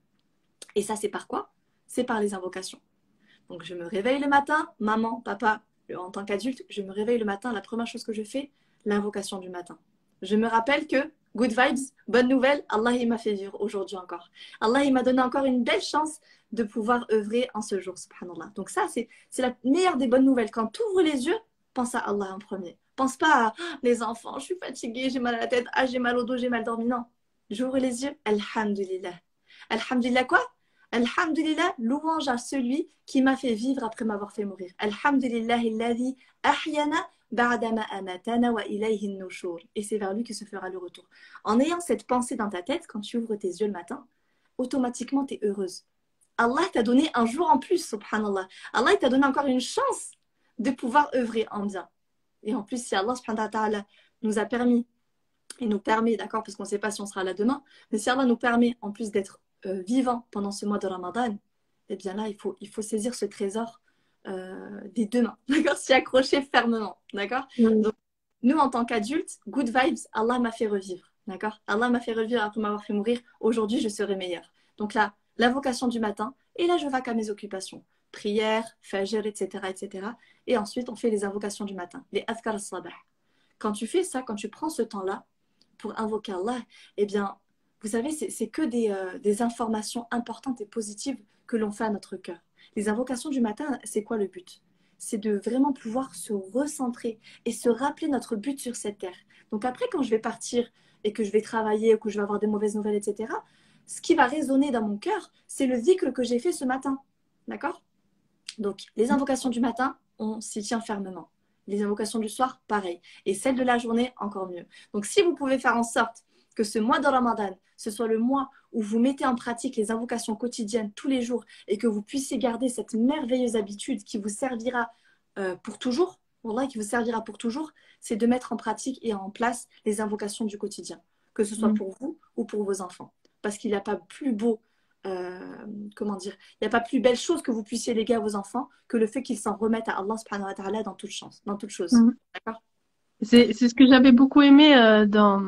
S2: Et ça, c'est par quoi? C'est par les invocations. Donc, je me réveille le matin, maman, papa, en tant qu'adulte, je me réveille le matin, la première chose que je fais, l'invocation du matin. Je me rappelle que, good vibes, bonne nouvelle, Allah il m'a fait vivre aujourd'hui encore. Allah il m'a donné encore une belle chance de pouvoir œuvrer en ce jour, subhanallah. Donc ça, c'est la meilleure des bonnes nouvelles. Quand tu ouvres les yeux, pense à Allah en premier. Pense pas à les enfants, je suis fatiguée, j'ai mal à la tête, j'ai mal au dos, j'ai mal dormi. Non, j'ouvre les yeux, alhamdulillah. Alhamdulillah quoi? Alhamdulillah, louange à celui qui m'a fait vivre après m'avoir fait mourir. Alhamdulillah, alladhi ahyana ba'dama amatana wa ilayhi nushur. Et c'est vers lui que se fera le retour. En ayant cette pensée dans ta tête, quand tu ouvres tes yeux le matin, automatiquement tu es heureuse. Allah t'a donné un jour en plus, subhanallah. Allah t'a donné encore une chance de pouvoir œuvrer en bien. Et en plus, si Allah subhanahu wa ta'ala nous a permis, et nous permet, d'accord, parce qu'on ne sait pas si on sera là demain, mais si Allah nous permet en plus d'être vivant pendant ce mois de Ramadan, eh bien là, il faut saisir ce trésor des deux mains, d'accord, s'y accrocher fermement, d'accord. Donc, nous, en tant qu'adultes, good vibes, Allah m'a fait revivre, d'accord. Allah m'a fait revivre après m'avoir fait mourir. Aujourd'hui, je serai meilleure. Donc là, l'invocation du matin, et là, je vais qu'à mes occupations. Prière, fajr, etc., etc. Et ensuite, on fait les invocations du matin, les azkar al-sabah. Quand tu fais ça, quand tu prends ce temps-là pour invoquer Allah, eh bien, vous savez, c'est que des informations importantes et positives que l'on fait à notre cœur. Les invocations du matin, c'est quoi le but? C'est de vraiment pouvoir se recentrer et se rappeler notre but sur cette terre. Donc après, quand je vais partir et que je vais travailler ou que je vais avoir des mauvaises nouvelles, etc., ce qui va résonner dans mon cœur, c'est le dhikr que j'ai fait ce matin. D'accord? Donc, les invocations du matin, on s'y tient fermement. Les invocations du soir, pareil. Et celles de la journée, encore mieux. Donc, si vous pouvez faire en sorte que ce mois de Ramadan, ce soit le mois où vous mettez en pratique les invocations quotidiennes tous les jours et que vous puissiez garder cette merveilleuse habitude qui vous servira pour toujours, Wallah, qui vous servira pour toujours, c'est de mettre en pratique et en place les invocations du quotidien, que ce soit pour vous ou pour vos enfants. Parce qu'il n'y a pas plus beau comment dire, il n'y a pas plus belle chose que vous puissiez léguer à vos enfants que le fait qu'ils s'en remettent à Allah subhanahu wa ta'ala dans toute chance, dans toute chose. D'accord?
S1: C'est ce que j'avais beaucoup aimé dans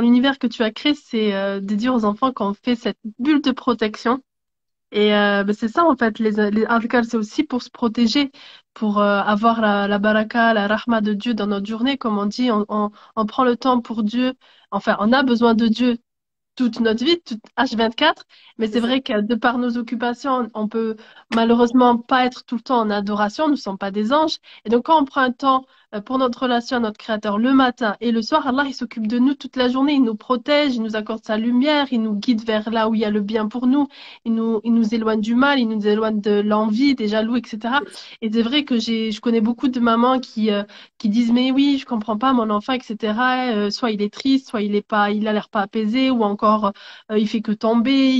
S1: l'univers que tu as créé, c'est de dire aux enfants qu'on fait cette bulle de protection. Et c'est ça en fait, les adhkar, c'est aussi pour se protéger, pour avoir la baraka, la rahma de Dieu dans notre journée. Comme on dit, on prend le temps pour Dieu. Enfin, on a besoin de Dieu toute notre vie, toute H24. Mais c'est
S2: C'est ça.
S1: vrai que de par nos occupations, on peut malheureusement pas être tout le temps en adoration. Nous ne sommes pas des anges. Et donc, quand on prend un temps pour notre relation à notre Créateur le matin et le soir, Allah, il s'occupe de nous toute la journée. Il nous protège, il nous accorde sa lumière, il nous guide vers là où il y a le bien pour nous. Il nous éloigne du mal, il nous éloigne de l'envie, des jaloux, etc. Et c'est vrai que je connais beaucoup de mamans qui disent, mais oui, je comprends pas mon enfant, etc. Soit il est triste, soit il a l'air pas apaisé, ou encore il fait que tomber,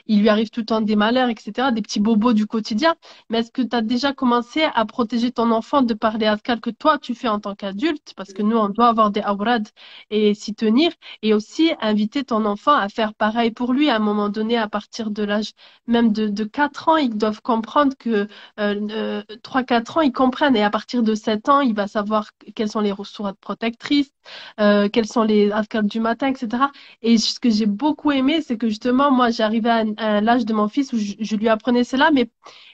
S1: il lui arrive tout le temps des malheurs, etc. Des petits bobos du quotidien. Mais est-ce que tu as déjà commencé à protéger ton enfant de par les adhkar que toi tu fais en tant qu'adulte? Parce que nous, on doit avoir des awrad et s'y tenir. Et aussi inviter ton enfant à faire pareil pour lui à un moment donné, à partir de l'âge même de 4 ans, ils doivent comprendre que 3-4 ans, ils comprennent. Et à partir de 7 ans, il va savoir quelles sont les ressources protectrices, quels sont les adhkar du matin, etc. Et ce que j'ai beaucoup aimé, c'est que justement, moi, j'arrivais à l'âge de mon fils où je lui apprenais cela, mais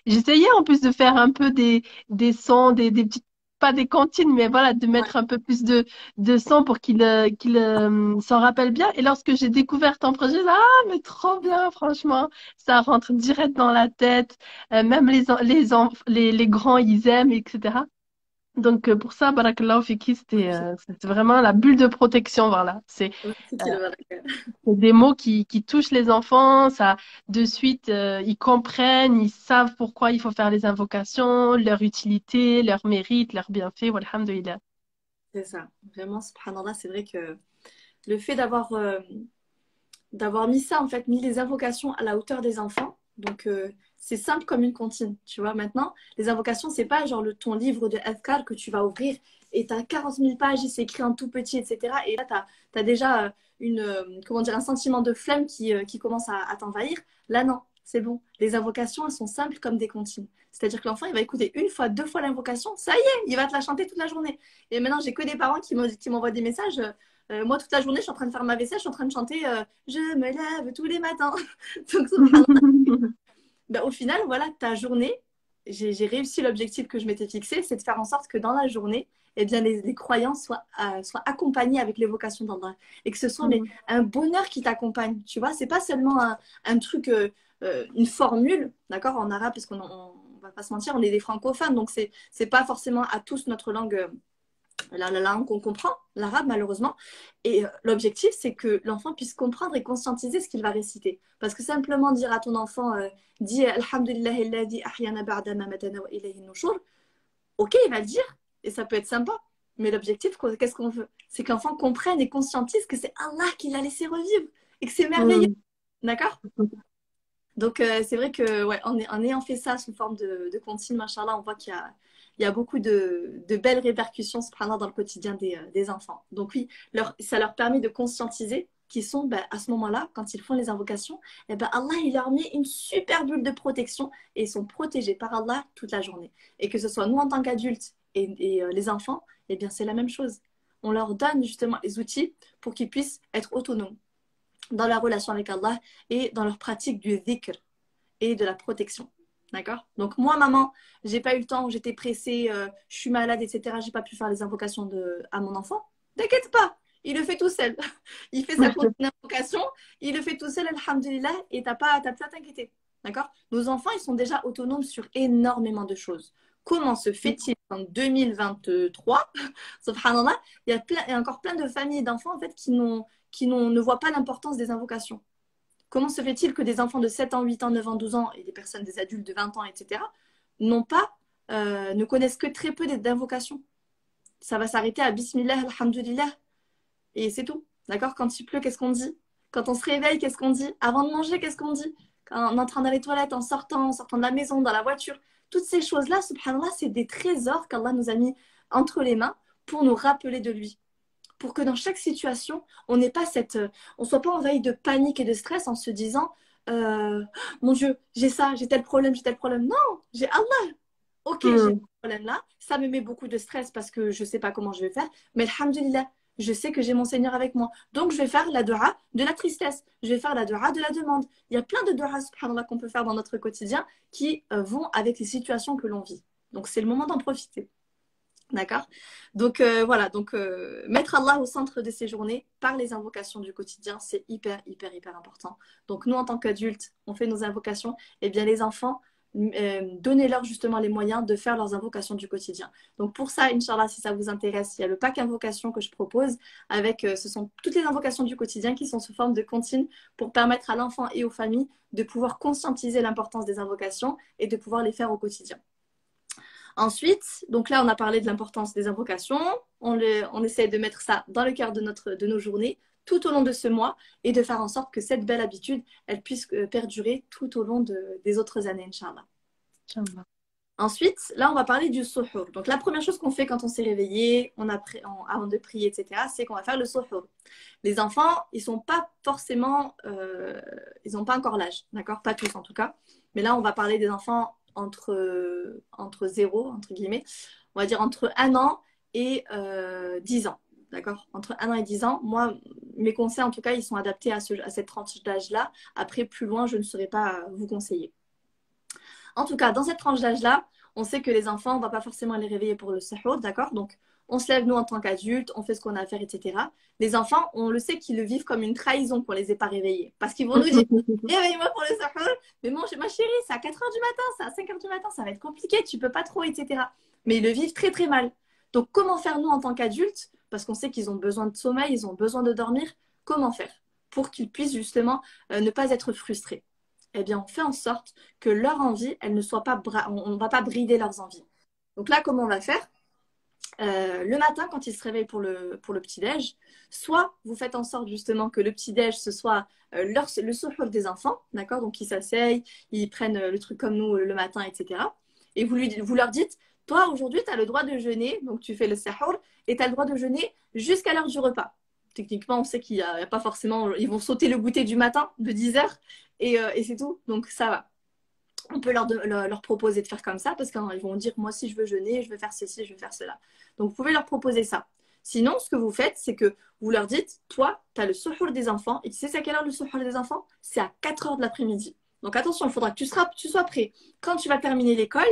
S1: j'essayais en plus de faire un peu des sons, des petites, pas des comptines, mais voilà, de
S2: Ouais.
S1: mettre un peu plus de sons pour qu'il s'en rappelle bien. Et lorsque j'ai découvert ton projet, ah, mais trop bien, franchement, ça rentre direct dans la tête. Même les grands, ils aiment, etc. Donc pour ça, Barakallahu Fiki, c'était vraiment la bulle de protection, voilà. Euh, c'est des mots qui touchent les enfants, ça, de suite, ils comprennent, ils savent pourquoi il faut faire les invocations, leur utilité, leur mérite, leur bienfait, walhamdulillah.
S2: C'est ça. Vraiment, subhanallah, c'est vrai que le fait d'avoir mis ça, en fait, mis les invocations à la hauteur des enfants. Donc, c'est simple comme une comptine. Tu vois, maintenant, les invocations, c'est pas genre ton livre de Azkar que tu vas ouvrir et tu as 40 000 pages et c'est écrit en tout petit, etc. Et là, tu as déjà comment dire, un sentiment de flemme qui commence à t'envahir. Là, non. c'est bon. Les invocations, elles sont simples comme des comptines. C'est-à-dire que l'enfant, il va écouter une fois, deux fois l'invocation, ça y est, il va te la chanter toute la journée. Et maintenant, j'ai que des parents qui m'envoient des messages. Moi, toute la journée, je suis en train de faire ma vaisselle, je suis en train de chanter Je me lève tous les matins. Donc, ben, au final, voilà, ta journée, j'ai réussi l'objectif que je m'étais fixé, c'est de faire en sorte que dans la journée, eh bien, les croyants soient accompagnés avec l'évocation d'Allah. Et que ce soit mais, un bonheur qui t'accompagne. Tu vois, c'est pas seulement un truc, une formule, d'accord, en arabe, parce qu'on va pas se mentir, on est des francophones, donc c'est pas forcément à tous notre langue. La langue qu'on comprend, l'arabe malheureusement. Et l'objectif, c'est que l'enfant puisse comprendre et conscientiser ce qu'il va réciter. Parce que simplement dire à ton enfant, dis Alhamdulillah alladhi ahyana ba'da ma matana wa ilayhi nushur, ok, il va le dire, et ça peut être sympa. Mais l'objectif, qu'est-ce qu'on veut? C'est que l'enfant comprenne et conscientise que c'est Allah qui l'a laissé revivre et que c'est merveilleux. D'accord? Donc, c'est vrai que, ouais, en ayant fait ça sous forme de comptine, machallah, on voit qu'il y a beaucoup de belles répercussions subhanallah, dans le quotidien des enfants. Donc, oui, ça leur permet de conscientiser qu'ils sont, ben, à ce moment-là, quand ils font les invocations, eh ben, Allah, il leur met une super bulle de protection et ils sont protégés par Allah toute la journée. Et que ce soit nous en tant qu'adultes et les enfants, eh bien, c'est la même chose. On leur donne justement les outils pour qu'ils puissent être autonomes dans la relation avec Allah et dans leur pratique du dhikr et de la protection. D'accord? Donc moi, maman, j'ai pas eu le temps, j'étais pressée, je suis malade, etc. J'ai pas pu faire les invocations à mon enfant. T'inquiète pas, il le fait tout seul. Il fait sa invocation, il le fait tout seul, alhamdulillah, et t'as plus à t'inquiéter. D'accord? Nos enfants, ils sont déjà autonomes sur énormément de choses. Comment se fait-il en 2023, subhanallah, il y a encore plein de familles d'enfants en fait, ne voient pas l'importance des invocations. Comment se fait-il que des enfants de 7 ans, 8 ans, 9 ans, 12 ans et des personnes, des adultes de 20 ans, etc., ne connaissent que très peu d'invocations? Ça va s'arrêter à Bismillah, Alhamdulillah, et c'est tout. D'accord? Quand il pleut, qu'est-ce qu'on dit? Quand on se réveille, qu'est-ce qu'on dit? Avant de manger, qu'est-ce qu'on dit? Quand on est en train d'aller aux toilettes, en sortant de la maison, dans la voiture. Toutes ces choses-là, subhanallah, c'est des trésors qu'Allah nous a mis entre les mains pour nous rappeler de lui. Pour que dans chaque situation, on n'ait pas on soit pas envahi de panique et de stress en se disant mon Dieu, j'ai ça, j'ai tel problème, j'ai tel problème. Non, j'ai Allah. Ok, j'ai ce problème-là. Ça me met beaucoup de stress parce que je ne sais pas comment je vais faire. Mais alhamdulillah, je sais que j'ai mon Seigneur avec moi. Donc, je vais faire la dua de la tristesse. Je vais faire la dua de la demande. Il y a plein de duas, subhanallah, qu'on peut faire dans notre quotidien qui vont avec les situations que l'on vit. Donc, c'est le moment d'en profiter. D'accord? Donc voilà, mettre Allah au centre de ces journées par les invocations du quotidien, c'est hyper, hyper, hyper important. Donc nous, en tant qu'adultes, on fait nos invocations, et bien les enfants, donnez-leur justement les moyens de faire leurs invocations du quotidien. Donc pour ça, Inch'Allah, si ça vous intéresse, il y a le pack invocation que je propose avec, ce sont toutes les invocations du quotidien qui sont sous forme de comptines pour permettre à l'enfant et aux familles de pouvoir conscientiser l'importance des invocations et de pouvoir les faire au quotidien. Ensuite, donc là, on a parlé de l'importance des invocations. On essaie de mettre ça dans le cœur de nos journées tout au long de ce mois et de faire en sorte que cette belle habitude, elle puisse perdurer tout au long des autres années, Inch'Allah. Ensuite, là, on va parler du suhour. Donc, la première chose qu'on fait quand on s'est réveillé, avant de prier, etc., c'est qu'on va faire le suhour. Les enfants, ils sont pas forcément, ils n'ont pas encore l'âge, d'accord? Pas tous en tout cas. Mais là, on va parler des enfants entre 0, entre guillemets, on va dire entre 1 an et 10 ans. D'accord? Entre 1 an et 10 ans, moi, mes conseils, en tout cas, ils sont adaptés à cette tranche d'âge-là. Après, plus loin, je ne saurais pas vous conseiller. En tout cas, dans cette tranche d'âge-là, on sait que les enfants, on ne va pas forcément les réveiller pour le sahur, d'accord? Donc, on se lève, nous, en tant qu'adultes, on fait ce qu'on a à faire, etc. Les enfants, on le sait qu'ils le vivent comme une trahison qu'on ne les ait pas réveillés. Parce qu'ils vont nous dire, réveille-moi pour le sahur. Mais bon, ma chérie, c'est à 4 heures du matin, c'est à 5 heures du matin, ça va être compliqué, tu ne peux pas trop, etc. Mais ils le vivent très, très mal. Donc, comment faire, nous, en tant qu'adultes? Parce qu'on sait qu'ils ont besoin de sommeil, ils ont besoin de dormir. Comment faire pour qu'ils puissent, justement, ne pas être frustrés? Eh bien, on fait en sorte que leur envie, elle ne soit pas, on ne va pas brider leurs envies. Donc là, comment on va faire? Le matin, quand ils se réveillent pour le petit-déj, soit vous faites en sorte justement que le petit-déj, ce soit le souffle des enfants, d'accord? Donc ils s'asseyent, ils prennent le truc comme nous le matin, etc. Et vous leur dites, toi aujourd'hui, tu as le droit de jeûner, donc tu fais le sahur, et tu as le droit de jeûner jusqu'à l'heure du repas. Techniquement, on sait qu'il n'y a pas forcément, ils vont sauter le goûter du matin de 10 heures Et c'est tout. Donc ça va. On peut leur proposer de faire comme ça parce qu'ils vont dire, moi, si je veux jeûner, je veux faire ceci, je veux faire cela. Donc, vous pouvez leur proposer ça. Sinon, ce que vous faites, c'est que vous leur dites, toi, tu as le suhour des enfants. Et tu sais, c'est à quelle heure le suhour des enfants? C'est à 4 heures de l'après-midi. Donc, attention, il faudra que tu sois prêt. Quand tu vas terminer l'école,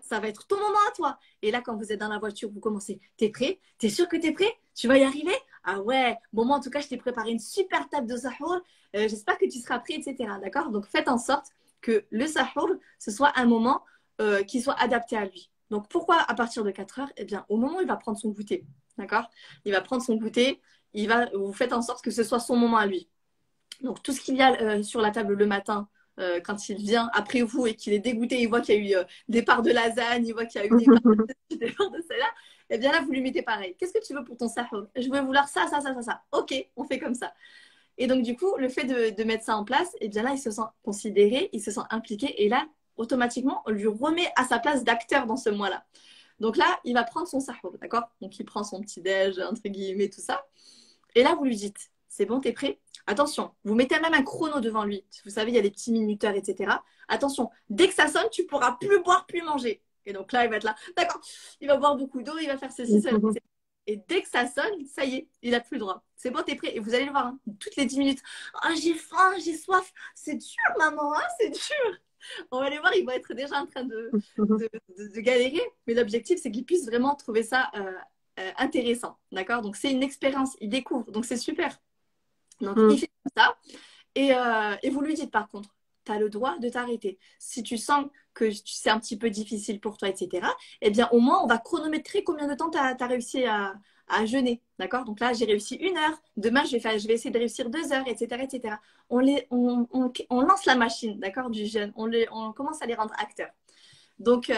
S2: ça va être ton moment à toi. Et là, quand vous êtes dans la voiture, vous commencez, t'es prêt? T'es sûr que t'es prêt? Tu vas y arriver? Ah ouais, bon, moi, en tout cas, je t'ai préparé une super table de suhour. J'espère que tu seras prêt, etc. D'accord? Donc, faites en sorte que le sahur, ce soit un moment qui soit adapté à lui. Donc, pourquoi à partir de 4 heures? Eh bien, au moment où il va prendre son goûter, d'accord? Il va prendre son goûter, vous faites en sorte que ce soit son moment à lui. Donc, tout ce qu'il y a sur la table le matin, quand il vient après vous et qu'il est dégoûté, il voit qu'il y a eu des parts de lasagne, il voit qu'il y a eu des parts des parts de celle-là, eh bien là, vous lui mettez pareil. Qu'est-ce que tu veux pour ton sahur? Je vais vouloir ça, ça, ça, ça, ça. Ok, on fait comme ça. Et donc, du coup, le fait de mettre ça en place, eh bien là, il se sent considéré, il se sent impliqué. Et là, automatiquement, on lui remet à sa place d'acteur dans ce mois-là. Donc là, il va prendre son sahur, d'accord? Donc, il prend son petit-déj, entre guillemets, tout ça. Et là, vous lui dites, c'est bon, t'es prêt? Attention, vous mettez même un chrono devant lui. Vous savez, il y a les petits minuteurs, etc. Attention, dès que ça sonne, tu pourras plus boire, plus manger. Et donc là, il va être là, d'accord, il va boire beaucoup d'eau, il va faire ceci, cela. Et dès que ça sonne, ça y est, il n'a plus le droit. C'est bon, t'es prêt. Et vous allez le voir, hein, toutes les 10 minutes. Ah, j'ai faim, j'ai soif. C'est dur, maman, hein, c'est dur. On va les voir, ils vont être déjà en train de galérer. Mais l'objectif, c'est qu'ils puissent vraiment trouver ça intéressant. D'accord? Donc, c'est une expérience. Ils découvrent. Donc, c'est super. Donc, il fait comme ça. Et vous lui dites, par contre, tu as le droit de t'arrêter. Si tu sens que c'est un petit peu difficile pour toi, etc., eh bien, au moins, on va chronométrer combien de temps tu as réussi à jeûner. D'accord? Donc là, j'ai réussi 1 heure. Demain, je vais essayer de réussir 2 heures, etc., etc. On lance la machine, d'accord, du jeûne. On commence à les rendre acteurs. Donc,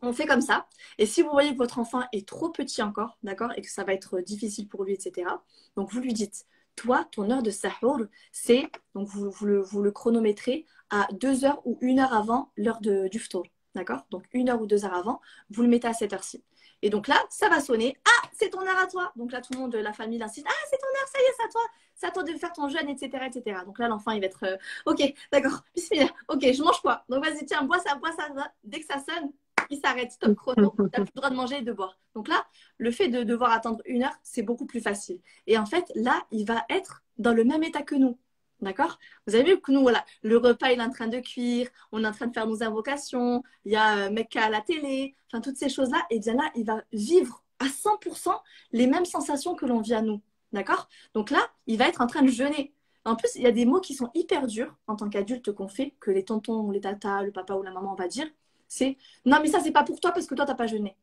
S2: on fait comme ça. Et si vous voyez que votre enfant est trop petit encore, d'accord, et que ça va être difficile pour lui, etc., donc vous lui dites, toi, ton heure de sahur, c'est, donc vous le chronométrez à 2 heures ou 1 heure avant l'heure du ftour, d'accord? Donc 1 heure ou 2 heures avant, vous le mettez à cette heure-ci. Et donc là, ça va sonner. Ah, c'est ton heure à toi. Donc là, tout le monde, la famille l'incite. Ah, c'est ton heure, ça y est, c'est à toi. C'est à toi de faire ton jeûne, etc., etc. Donc là, l'enfant, il va être OK, d'accord, bismillah. OK, je mange quoi? Donc vas-y, tiens, bois ça, bois ça. Dès que ça sonne, il s'arrête, stop chrono, tu n'as plus le droit de manger et de boire. Donc là, le fait de devoir attendre 1 heure, c'est beaucoup plus facile. Et en fait, là, il va être dans le même état que nous. D'accord? Vous avez vu que nous, voilà, le repas, il est en train de cuire, on est en train de faire nos invocations, il y a Mecca à la télé, enfin, toutes ces choses-là. Et bien là, il va vivre à 100% les mêmes sensations que l'on vit à nous. D'accord? Donc là, il va être en train de jeûner. En plus, il y a des mots qui sont hyper durs en tant qu'adulte qu'on fait, que les tontons, les tatas, le papa ou la maman, on va dire. C'est non, mais ça, c'est pas pour toi parce que toi, t'as pas jeûné.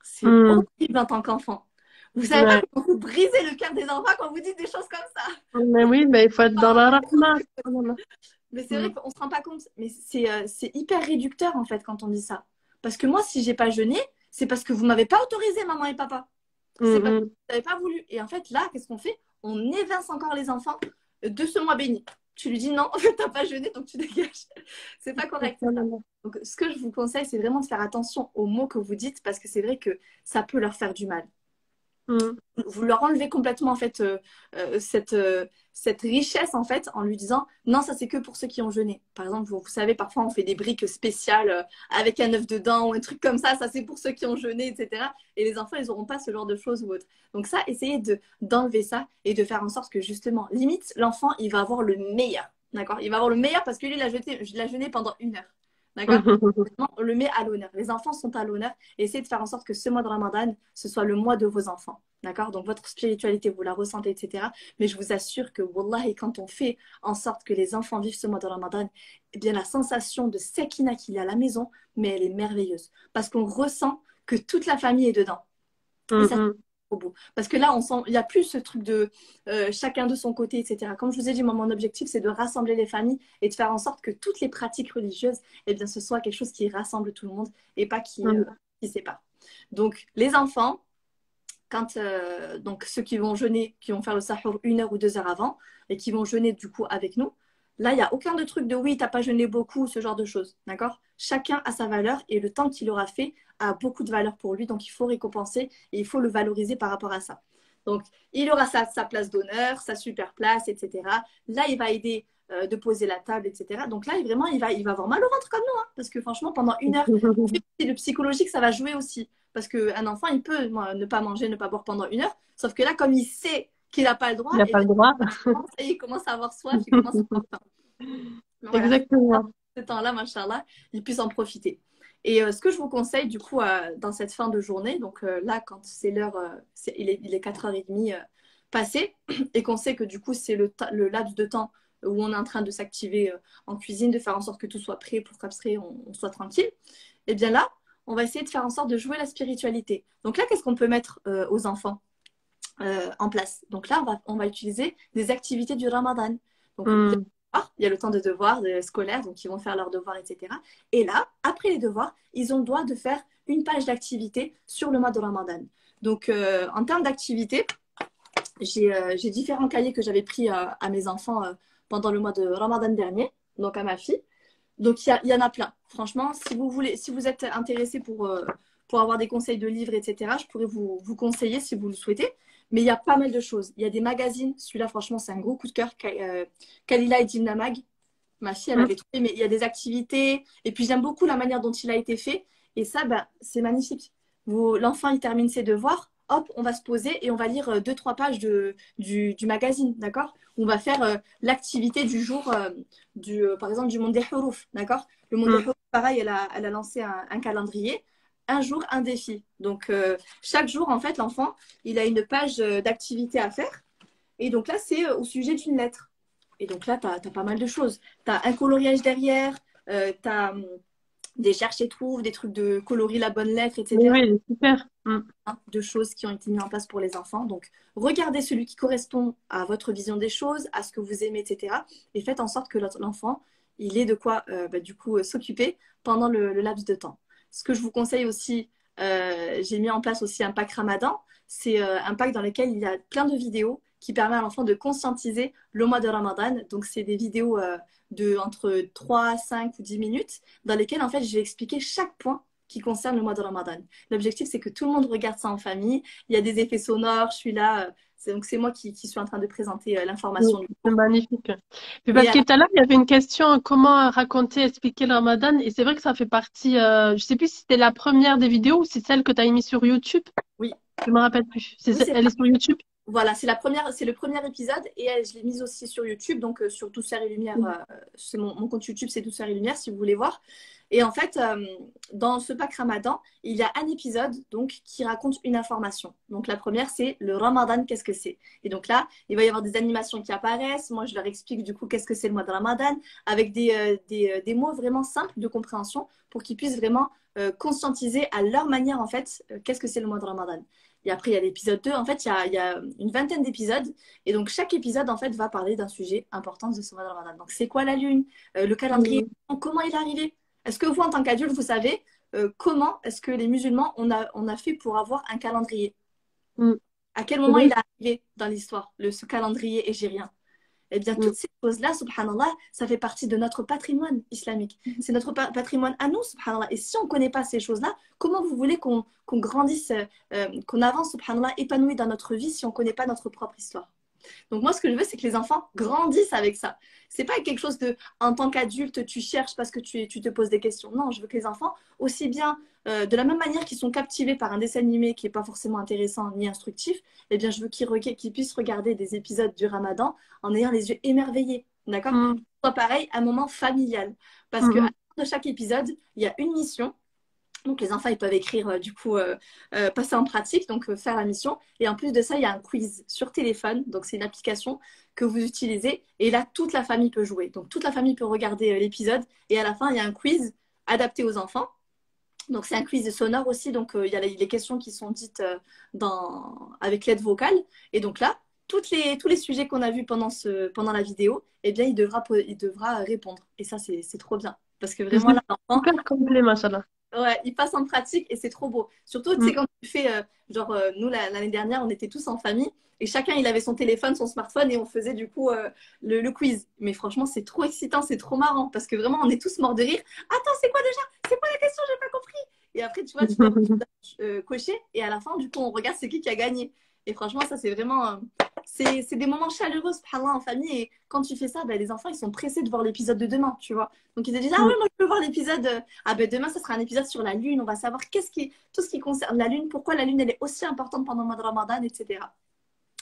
S2: C'est horrible en tant qu'enfant. Vous savez pas comment vous brisez le cœur des enfants quand vous dites des choses comme ça.
S1: Mais oui, mais il faut être dans la rahma.
S2: Mais c'est vrai qu'on se rend pas compte. Mais c'est hyper réducteur en fait quand on dit ça. Parce que moi, si j'ai pas jeûné, c'est parce que vous m'avez pas autorisé, maman et papa. C'est parce que vous n'avez pas voulu. Et en fait, là, qu'est-ce qu'on fait? On évince encore les enfants de ce mois béni. Tu lui dis non, en fait, t'as pas jeûné, donc tu dégages. C'est pas correct. Donc, ce que je vous conseille, c'est vraiment de faire attention aux mots que vous dites parce que c'est vrai que ça peut leur faire du mal. Vous leur enlevez complètement en fait cette richesse en fait en lui disant non, ça c'est que pour ceux qui ont jeûné. Par exemple, vous savez, parfois on fait des briques spéciales avec un œuf dedans ou un truc comme ça c'est pour ceux qui ont jeûné, etc. Et les enfants, ils n'auront pas ce genre de choses ou autre. Donc ça, essayez d'enlever ça et de faire en sorte que justement, limite, l'enfant, il va avoir le meilleur. D'accord? Il va avoir le meilleur parce que lui, il a jeûné pendant 1 heure. D'accord? On le met à l'honneur. Les enfants sont à l'honneur et essayez de faire en sorte que ce mois de Ramadan, ce soit le mois de vos enfants. D'accord? Donc votre spiritualité, vous la ressentez, etc. Mais je vous assure que, wallahi, quand on fait en sorte que les enfants vivent ce mois de Ramadan, eh bien la sensation de sakina qu'il y a à la maison, mais elle est merveilleuse. Parce qu'on ressent que toute la famille est dedans. Et ça, beau. Parce que là, il n'y a plus ce truc de chacun de son côté, etc. Comme je vous ai dit, moi, mon objectif, c'est de rassembler les familles et de faire en sorte que toutes les pratiques religieuses, eh bien, ce soit quelque chose qui rassemble tout le monde et pas qui sépare. Donc, les enfants, donc ceux qui vont jeûner, qui vont faire le sahur 1 heure ou 2 heures avant et qui vont jeûner du coup avec nous, là, il n'y a aucun de truc de oui, t'as pas jeûné beaucoup, ce genre de choses. D'accord? Chacun a sa valeur et le temps qu'il aura fait a beaucoup de valeur pour lui. Donc, il faut récompenser et il faut le valoriser par rapport à ça. Donc, il aura sa place d'honneur, sa super place, etc. Là, il va aider de poser la table, etc. Donc là, vraiment, il va avoir mal au ventre comme nous, hein, parce que franchement, pendant une heure, le psychologique, ça va jouer aussi. Parce qu'un enfant, il peut ne pas manger, ne pas boire pendant une heure, sauf que là, comme il sait qu'il n'a pas le droit,
S1: Il n'a
S2: et
S1: pas le droit.
S2: il commence à avoir soif, il commence à avoir faim. Donc voilà,
S1: Exactement.
S2: ce temps-là, machallah, il puisse en profiter. Et ce que je vous conseille, du coup, dans cette fin de journée, donc là, quand c'est l'heure, il est 4h30 passé, et qu'on sait que du coup, c'est le laps de temps où on est en train de s'activer en cuisine, de faire en sorte que tout soit prêt pour qu'après, on soit tranquille, et bien là, on va essayer de faire en sorte de jouer la spiritualité. Donc là, qu'est-ce qu'on peut mettre aux enfants en place? Donc là, on va utiliser des activités du Ramadan. Donc, il y a le temps de devoirs scolaires, donc ils vont faire leurs devoirs, etc. Et là, après les devoirs, ils ont le droit de faire une page d'activité sur le mois de Ramadan. Donc, en termes d'activité, j'ai différents cahiers que j'avais pris à mes enfants pendant le mois de Ramadan dernier, donc à ma fille. Donc, il y en a plein. Franchement, si vous êtes intéressé pour avoir des conseils de livres, etc., je pourrais vous conseiller si vous le souhaitez. Mais il y a pas mal de choses. Il y a des magazines. Celui-là, franchement, c'est un gros coup de cœur. Kalila et Dimna Mag. Ma fille, elle avait trouvé. Mais il y a des activités. Et puis, j'aime beaucoup la manière dont il a été fait. Et ça, ben, c'est magnifique. L'enfant, il termine ses devoirs. Hop, on va se poser et on va lire 2-3 pages du magazine, d'accord? On va faire l'activité du jour, par exemple, du monde des huruf, d'accord? Le monde des huruf, pareil, elle a lancé un calendrier. Un jour, un défi. Donc, chaque jour, en fait, l'enfant, il a une page d'activité à faire. Et donc là, c'est au sujet d'une lettre. Et donc là, tu as pas mal de choses. Tu as un coloriage derrière, tu as des cherche et trouve, des trucs de colorer la bonne lettre,
S1: Oui,
S2: etc.
S1: oui, super.
S2: De choses qui ont été mises en place pour les enfants. Donc, regardez celui qui correspond à votre vision des choses, à ce que vous aimez, etc. Et faites en sorte que l'enfant, il ait de quoi, du coup, s'occuper pendant le laps de temps. Ce que je vous conseille aussi, j'ai mis en place aussi un pack Ramadan. C'est un pack dans lequel il y a plein de vidéos qui permet à l'enfant de conscientiser le mois de Ramadan. Donc, c'est des vidéos de entre 3, 5 ou 10 minutes dans lesquelles, en fait, je vais expliquer chaque point qui concerne le mois de Ramadan. L'objectif, c'est que tout le monde regarde ça en famille. Il y a des effets sonores, je suis là. Donc, c'est moi qui suis en train de présenter
S1: Oui,
S2: l'information du
S1: c'est
S2: cours.
S1: magnifique. Puis
S2: Et
S1: parce que tout à l'heure, il y avait une question, comment raconter, expliquer le Ramadan. Et c'est vrai que ça fait partie, je sais plus si c'était la première des vidéos ou c'est celle que tu as émise sur YouTube.
S2: oui,
S1: Je me rappelle plus.
S2: oui,
S1: Elle est sur YouTube?
S2: voilà, c'est le premier épisode et je l'ai mise aussi sur YouTube, donc sur Douceur et Lumière. C'est mon compte YouTube, c'est Douceur et Lumière, si vous voulez voir. Et en fait, dans ce pack Ramadan, il y a un épisode donc qui raconte une information. Donc la première, c'est le Ramadan, qu'est-ce que c'est? Et donc là, il va y avoir des animations qui apparaissent. Moi, je leur explique du coup qu'est-ce que c'est le mois de Ramadan, avec des mots vraiment simples de compréhension pour qu'ils puissent vraiment conscientiser à leur manière en fait qu'est-ce que c'est le mois de Ramadan. Et après, il y a l'épisode 2. En fait, il y a une vingtaine d'épisodes. Et donc, chaque épisode, en fait, va parler d'un sujet important de ce mois de Ramadan. Donc, c'est quoi la lune? Le calendrier? Comment il est arrivé? Est-ce que vous, en tant qu'adulte, vous savez comment est-ce que les musulmans, on a fait pour avoir un calendrier?
S1: Mm.
S2: À quel moment il est arrivé dans l'histoire, ce calendrier égérien? Eh bien, toutes ces choses-là, subhanallah, ça fait partie de notre patrimoine islamique. C'est notre patrimoine à nous, subhanallah. Et si on ne connaît pas ces choses-là, comment vous voulez qu'on grandisse, qu'on avance, subhanallah, épanoui dans notre vie si on ne connaît pas notre propre histoire? Donc moi, ce que je veux, c'est que les enfants grandissent avec ça. C'est pas quelque chose de, en tant qu'adulte, tu cherches parce que tu te poses des questions. Non, je veux que les enfants, aussi bien, de la même manière qu'ils sont captivés par un dessin animé qui n'est pas forcément intéressant ni instructif, eh bien, je veux qu'ils puissent regarder des épisodes du Ramadan en ayant les yeux émerveillés. D'accord? Soit pareil, un moment familial. Parce qu'à la fin de chaque épisode, il y a une mission. Donc, les enfants, ils peuvent écrire, passer en pratique, donc faire la mission. Et en plus de ça, il y a un quiz sur téléphone. Donc, c'est une application que vous utilisez. Et là, toute la famille peut jouer. Donc, toute la famille peut regarder l'épisode. Et à la fin, il y a un quiz adapté aux enfants. Donc, c'est un quiz sonore aussi. Donc, il y a les questions qui sont dites avec l'aide vocale. Et donc là, tous les sujets qu'on a vus pendant la vidéo, eh bien, il devra répondre. Et ça, c'est trop bien. Parce que vraiment, là, l'enfant,
S1: Super complet, machallah.
S2: ouais, il passe en pratique et c'est trop beau. Surtout, tu sais, quand tu fais, nous, l'année dernière, on était tous en famille et chacun, il avait son téléphone, son smartphone et on faisait du coup le quiz. Mais franchement, c'est trop excitant, c'est trop marrant parce que vraiment, on est tous morts de rire. Attends, c'est quoi déjà? C'est quoi la question? J'ai pas compris. Et après, tu vois, tu dois cocher et à la fin, du coup, on regarde c'est qui a gagné. Et franchement, ça, c'est vraiment c'est des moments chaleureux, subhanallah, en famille. Et quand tu fais ça, ben, les enfants, ils sont pressés de voir l'épisode de demain, tu vois. Donc, ils te disent, ah ouais, moi, je peux voir l'épisode. Ah ben, demain, ça sera un épisode sur la Lune. On va savoir tout ce qui concerne la Lune, pourquoi la Lune, elle est aussi importante pendant le mois de Ramadan, etc.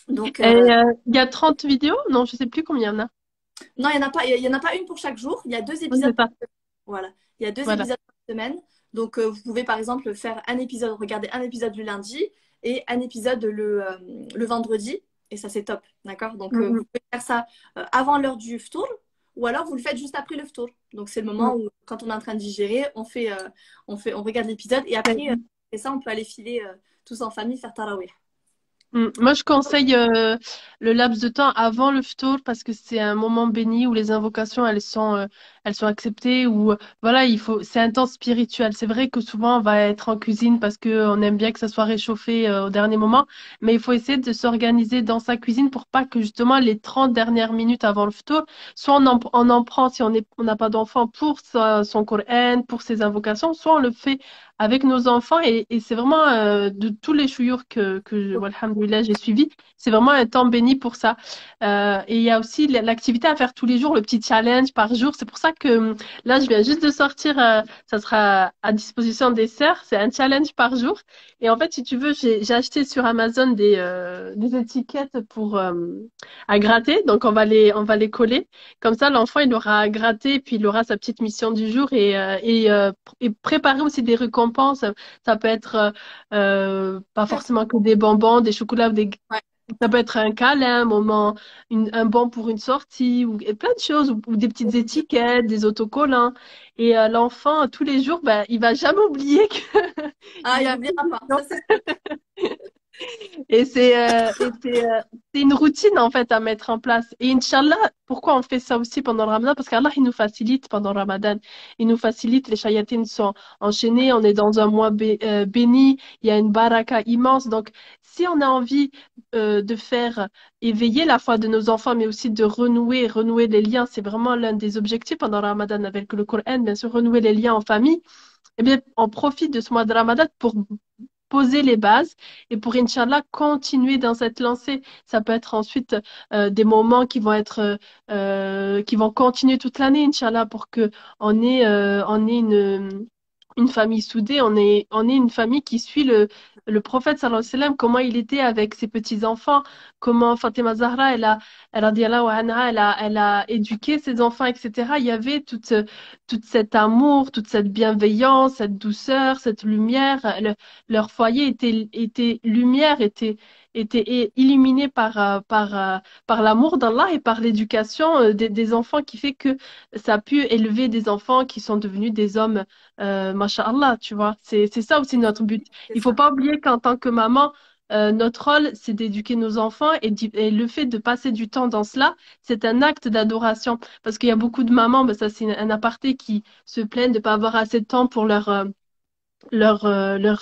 S2: Donc,
S1: Et il y a 30 vidéos? Non, je sais plus combien il y en a.
S2: non, il n'y en a pas, il y en a pas une pour chaque jour. Il y a deux
S1: Oui, c'est
S2: épisodes.
S1: ça.
S2: Voilà. Il y a deux
S1: Voilà.
S2: épisodes par semaine. Donc, vous pouvez par exemple faire un épisode, regarder un épisode le lundi et un épisode le vendredi. Et ça, c'est top. D'accord? Donc,
S1: Mm,
S2: vous
S1: mm,
S2: pouvez faire ça avant l'heure du ftour ou alors vous le faites juste après le ftour. Donc, c'est le
S1: mm.
S2: moment où, quand on est en train de digérer, on regarde l'épisode et après, et ça, on peut aller filer tous en famille faire tarawih.
S1: Moi, je conseille le laps de temps avant le ftour parce que c'est un moment béni où les invocations elles sont acceptées ou voilà c'est un temps spirituel. C'est vrai que souvent on va être en cuisine parce que on aime bien que ça soit réchauffé au dernier moment, mais il faut essayer de s'organiser dans sa cuisine pour pas que justement les 30 dernières minutes avant le ftour, soit on en prend si on n'a pas d'enfant pour son Coran, pour ses invocations, soit on le fait avec nos enfants et c'est vraiment de tous les chouyours alhamdoulilah, j'ai suivi, c'est vraiment un temps béni pour ça. Et il y a aussi l'activité à faire tous les jours, le petit challenge par jour. C'est pour ça que là, je viens juste de sortir, ça sera à disposition des sœurs, c'est un challenge par jour. Et en fait, si tu veux, j'ai acheté sur Amazon des étiquettes pour à gratter, donc on va les coller. Comme ça, l'enfant, il aura à gratter, puis il aura sa petite mission du jour et préparer aussi des récompenses. Ça peut être pas forcément que des bonbons, des chocolats ou des...
S2: Ouais.
S1: Ça peut être un câlin, un moment, un bon pour une sortie, ou et plein de choses, ou des petites étiquettes, des autocollants. Et l'enfant, tous les jours, ben, il va jamais oublier qu'il
S2: Ah,
S1: y
S2: il
S1: a
S2: n'oubliera pas. Ça, c'est sûr.
S1: et c'est une routine en fait à mettre en place. Et Inch'Allah, pourquoi on fait ça aussi pendant le Ramadan? Parce qu'Allah, il nous facilite pendant le Ramadan. Il nous facilite, les shayatines sont enchaînés, on est dans un mois béni, il y a une baraka immense. Donc, si on a envie de faire éveiller la foi de nos enfants, mais aussi de renouer les liens, c'est vraiment l'un des objectifs pendant le Ramadan avec le Coran, bien sûr, renouer les liens en famille. Eh bien, on profite de ce mois de Ramadan pour poser les bases et pour, Inch'Allah, continuer dans cette lancée. Ça peut être ensuite des moments qui vont continuer toute l'année, Inch'Allah, pour que on ait une famille soudée, on est une famille qui suit le prophète, sallallahu alayhi wa sallam, comment il était avec ses petits-enfants, comment Fatima Zahra, radiallahu anha, elle a éduqué ses enfants, etc. Il y avait tout cet amour, toute cette bienveillance, cette douceur, cette lumière. Leur foyer était lumière, était illuminé par l'amour d'Allah et par l'éducation des enfants qui fait que ça a pu élever des enfants qui sont devenus des hommes, masha'Allah, tu vois. C'est ça aussi notre but.
S2: C'est
S1: Il faut
S2: ça.
S1: pas oublier qu'en tant que maman, notre rôle, c'est d'éduquer nos enfants et le fait de passer du temps dans cela, c'est un acte d'adoration. Parce qu'il y a beaucoup de mamans, ben ça c'est un aparté, qui se plaignent de pas avoir assez de temps pour leur